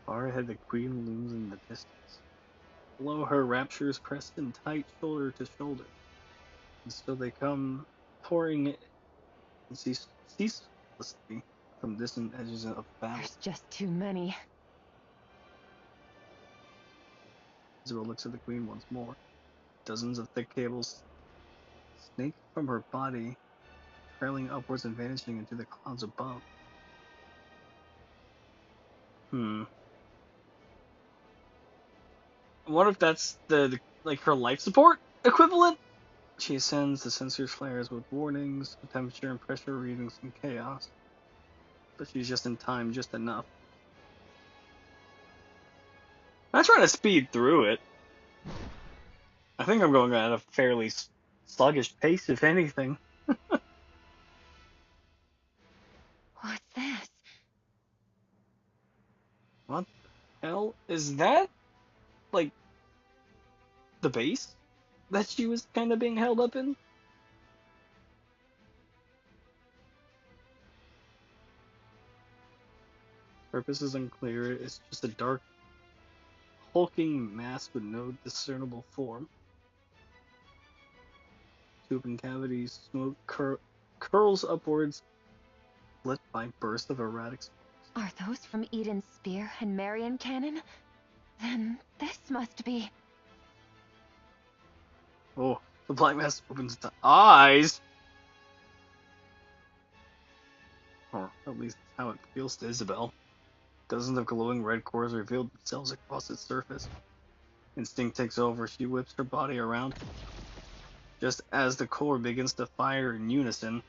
Far ahead, the Queen looms in the distance. Below her, raptures pressed in tight, shoulder to shoulder. And still they come, pouring ceaselessly from distant edges of battle. There's just too many. Isabel looks at the Queen once more. Dozens of thick cables snake from her body, trailing upwards and vanishing into the clouds above. I wonder if that's the like her life support equivalent? She ascends, the sensors flares with warnings, temperature and pressure readings and chaos. But she's just in time, just enough. I'm not trying to speed through it. I think I'm going at a fairly sluggish pace, if anything. hell? Is that, like, the base that she was kind of being held up in? Purpose is unclear. It's just a dark, hulking mass with no discernible form. Two open cavities, smoke curls upwards, lit by bursts of erratic sparks. Are those from Eden's spear and Marion cannon? Then this must be... Oh, the black mass opens its eyes! Or at least how it feels to Isabel. Dozens of glowing red cores revealed themselves across its surface. Instinct takes over. She whips her body around. Just as the core begins to fire in unison,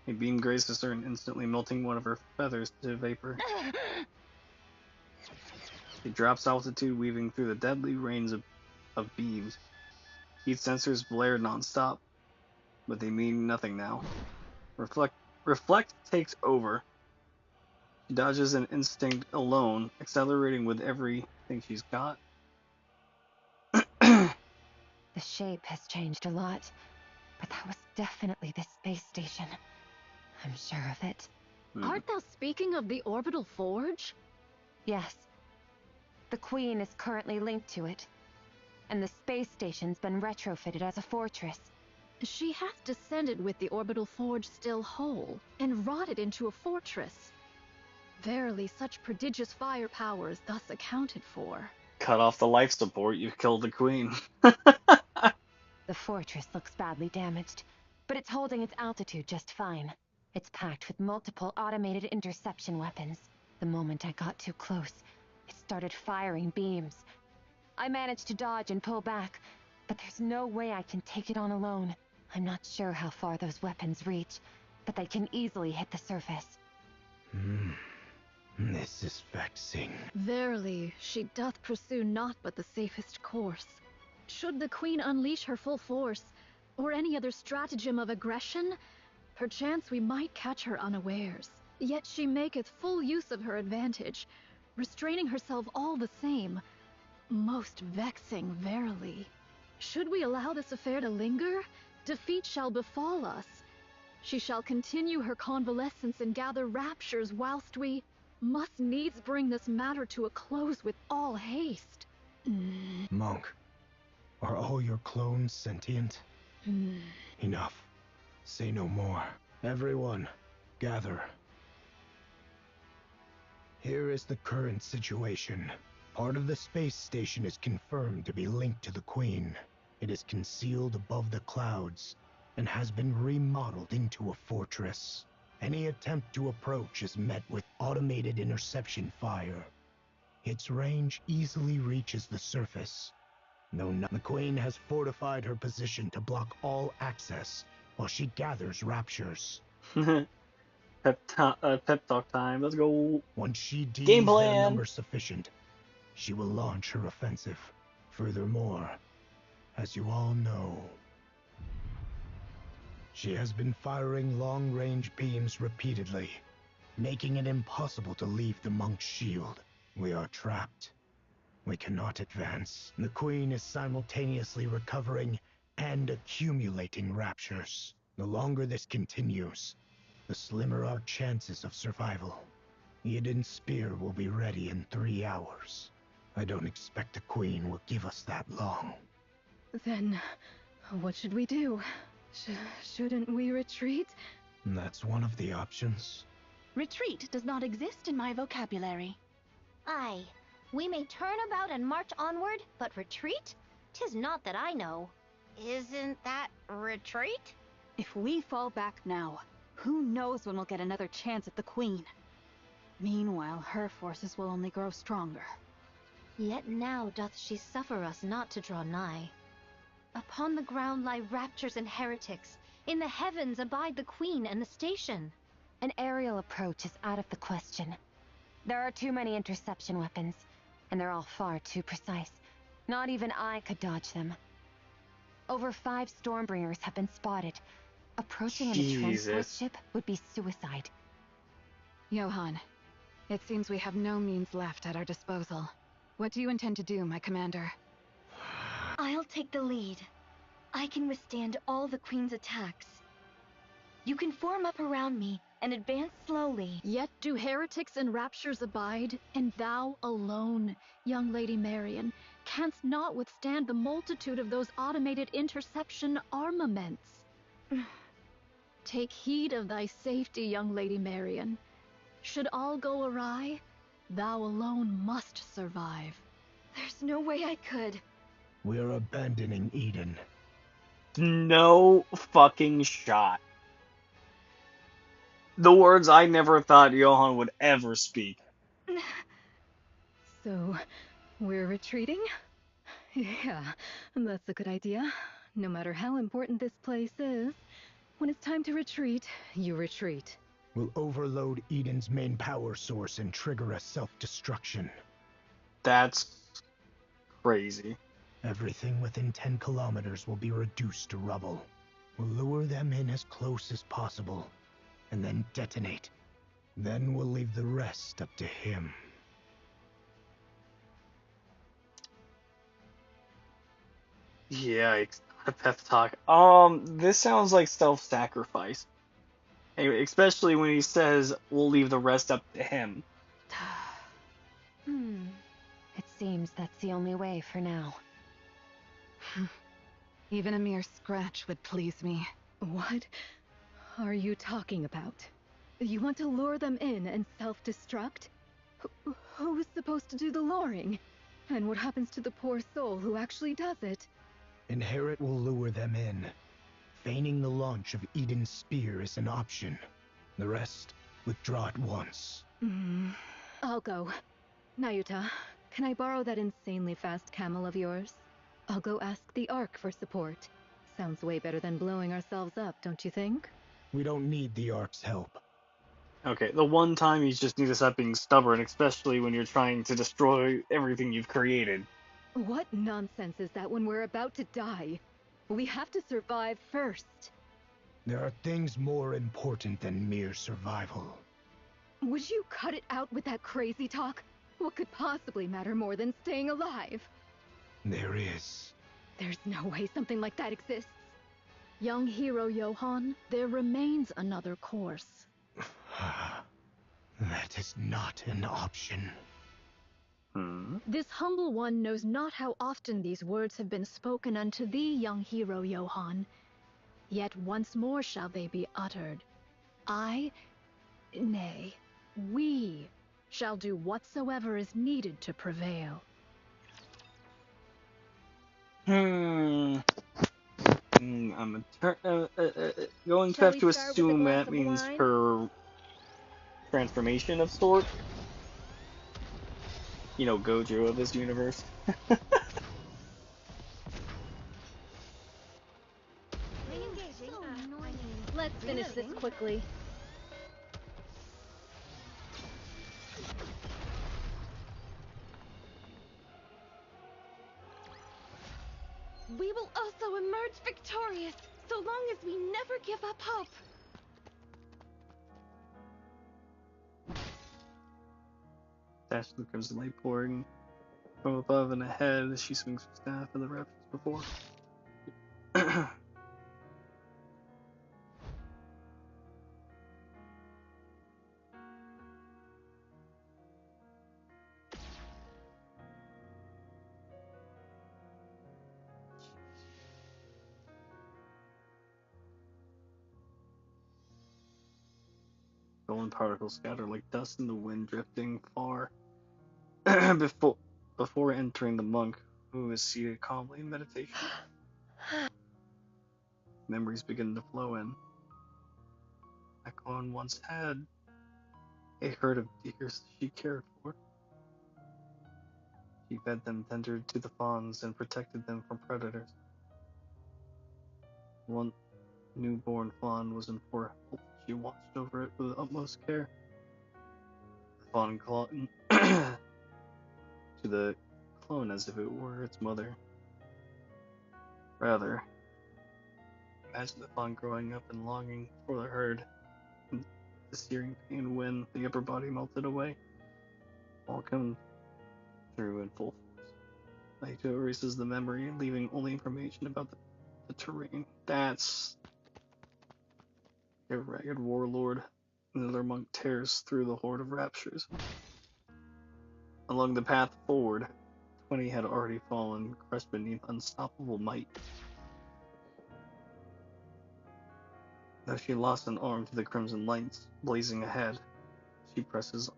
a beam grazes her and instantly melting one of her feathers to vapor. She drops altitude, weaving through the deadly rains of beams. Heat sensors blare non-stop, but they mean nothing now. Reflect takes over. She dodges an instinct alone, accelerating with everything she's got. The shape has changed a lot, but that was definitely the space station. I'm sure of it. Art thou speaking of the orbital forge? Yes. The Queen is currently linked to it, and the space station's been retrofitted as a fortress. She hath descended with the orbital forge still whole, and wrought it into a fortress. Verily, such prodigious firepower is thus accounted for. Cut off the life support, you've killed the Queen. The fortress looks badly damaged, but it's holding its altitude just fine. It's packed with multiple automated interception weapons. The moment I got too close, it started firing beams. I managed to dodge and pull back, but there's no way I can take it on alone. I'm not sure how far those weapons reach, but they can easily hit the surface. This is vexing. Verily, she doth pursue naught but the safest course. Should the Queen unleash her full force, or any other stratagem of aggression, perchance we might catch her unawares. Yet she maketh full use of her advantage, restraining herself all the same. Most vexing, verily. Should we allow this affair to linger, defeat shall befall us. She shall continue her convalescence and gather raptures whilst we must needs bring this matter to a close with all haste. Monk, are all your clones sentient? Enough. Say no more. Everyone, gather. Here is the current situation. Part of the space station is confirmed to be linked to the Queen. It is concealed above the clouds and has been remodeled into a fortress. Any attempt to approach is met with automated interception fire. Its range easily reaches the surface. The Queen has fortified her position to block all access while she gathers raptures. Pep talk time, let's go. Once she deems Game their plan. number sufficient, she will launch her offensive. Furthermore, as you all know, she has been firing long-range beams repeatedly, making it impossible to leave the monk's shield. We are trapped. We cannot advance. The Queen is simultaneously recovering and accumulating raptures. The longer this continues, the slimmer our chances of survival. Eden's spear will be ready in 3 hours. I don't expect the Queen will give us that long. Then, what should we do? Shouldn't we retreat? That's one of the options. Retreat does not exist in my vocabulary. Aye, we may turn about and march onward, but retreat? 'Tis not that I know. Isn't that retreat? If we fall back now, who knows when we'll get another chance at the Queen? Meanwhile, her forces will only grow stronger. Yet now doth she suffer us not to draw nigh. Upon the ground lie raptures and heretics. In the heavens abide the Queen and the station. An aerial approach is out of the question. There are too many interception weapons, and they're all far too precise. Not even I could dodge them. Over 5 Stormbringers have been spotted. Approaching in a transport ship would be suicide. Johann, it seems we have no means left at our disposal. What do you intend to do, my commander? I'll take the lead. I can withstand all the Queen's attacks. You can form up around me and advance slowly. Yet do heretics and raptures abide, and thou alone, young Lady Marian, canst not withstand the multitude of those automated interception armaments. Take heed of thy safety, young Lady Marian. Should all go awry, thou alone must survive. There's no way I could. We're abandoning Eden. No fucking shot. The words I never thought Johann would ever speak. So, we're retreating? Yeah, that's a good idea. No matter how important this place is, when it's time to retreat, you retreat. We'll overload Eden's main power source and trigger a self-destruction. That's crazy. Everything within 10 kilometers will be reduced to rubble. We'll lure them in as close as possible, and then detonate. Then we'll leave the rest up to him. Yikes, not a pep talk. This sounds like self-sacrifice. Anyway, especially when he says, we'll leave the rest up to him. It seems that's the only way for now. Even a mere scratch would please me. What are you talking about? You want to lure them in and self-destruct? Who's supposed to do the luring? And what happens to the poor soul who actually does it? Inherit will lure them in. Feigning the launch of Eden's spear is an option. The rest, withdraw at once. I'll go. Nayuta, can I borrow that insanely fast camel of yours? I'll go ask the Ark for support. Sounds way better than blowing ourselves up, don't you think? We don't need the Ark's help. Okay, the one time you just need to stop being stubborn, especially when you're trying to destroy everything you've created. What nonsense is that when we're about to die? We have to survive first. There are things more important than mere survival. Would you cut it out with that crazy talk? What could possibly matter more than staying alive? There is. There's no way something like that exists. Young hero Johann, there remains another course. That is not an option. This humble one knows not how often these words have been spoken unto thee, young hero Johann. Yet once more shall they be uttered. Nay, we shall do whatsoever is needed to prevail. I'm going to have to assume that means her transformation of sort. You know, Gojo of this universe. Let's finish this quickly. We will also emerge victorious, so long as we never give up hope. Dash the crimson light pouring from above and ahead as she swings her staff in the rapids before. Golden particles scatter like dust in the wind, drifting far. Before entering the monk, who is seated calmly in meditation. Memories begin to flow in. Echoan once had a herd of deers she cared for. She fed them, tended to the fawns, and protected them from predators. One newborn fawn was in poor health. She watched over it with utmost care. The fawn clung to the clone as if it were its mother. Rather, imagine the fawn growing up and longing for the herd, and the searing pain when the upper body melted away. All come through in full force. Naito erases the memory, leaving only information about the terrain. That's a ragged warlord. Another monk tears through the horde of raptures. Along the path forward, 20 had already fallen, crushed beneath unstoppable might. Though she lost an arm to the crimson lights blazing ahead, she presses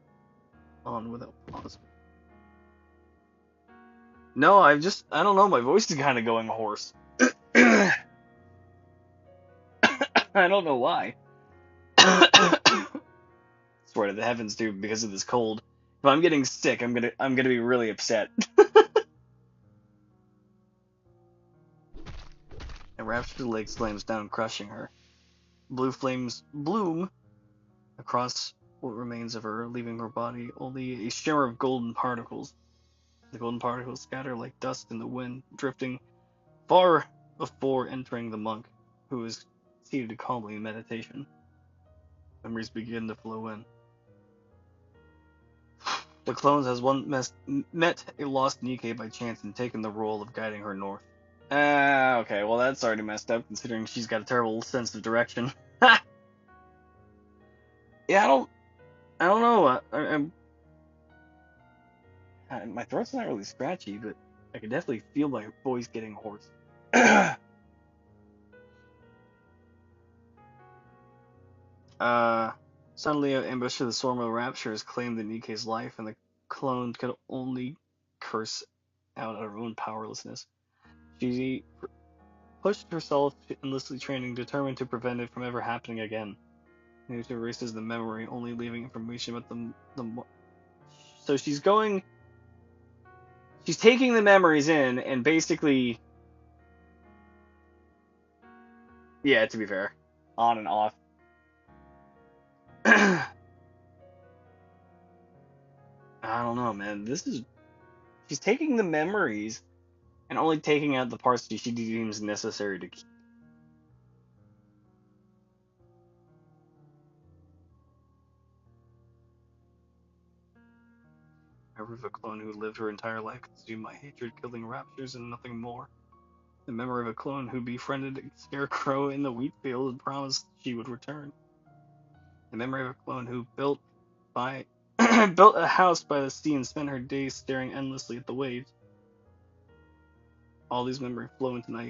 on without pause. No, I don't know, my voice is kind of going hoarse. I don't know why. Swear to the heavens, dude, because of this cold. If I'm getting sick, I'm gonna be really upset. A raptured leg slams down, crushing her. Blue flames bloom across what remains of her, leaving her body only a shimmer of golden particles. The golden particles scatter like dust in the wind, drifting far before entering the monk, who is seated calmly in meditation. Memories begin to flow in. The clones has once met a lost Nikke by chance and taken the role of guiding her north. Okay, well that's already messed up considering she's got a terrible sense of direction. Yeah, I don't know. My throat's not really scratchy, but I can definitely feel my voice getting hoarse. Suddenly, an ambush of the swarm of raptures claimed the Nikke's life, and the clone could only curse out her own powerlessness. She pushed herself to endlessly training, determined to prevent it from ever happening again. Naito erases the memory, only leaving information about the. So she's taking the memories in, and basically, yeah, to be fair, on and off. I don't know, man. She's taking the memories and only taking out the parts that she deems necessary to keep. I remember of a clone who lived her entire life consumed by hatred, killing raptures and nothing more. The memory of a clone who befriended a scarecrow in the wheat field and promised she would return. The memory of a clone who built a house by the sea and spent her days staring endlessly at the waves. All these memories flow into night.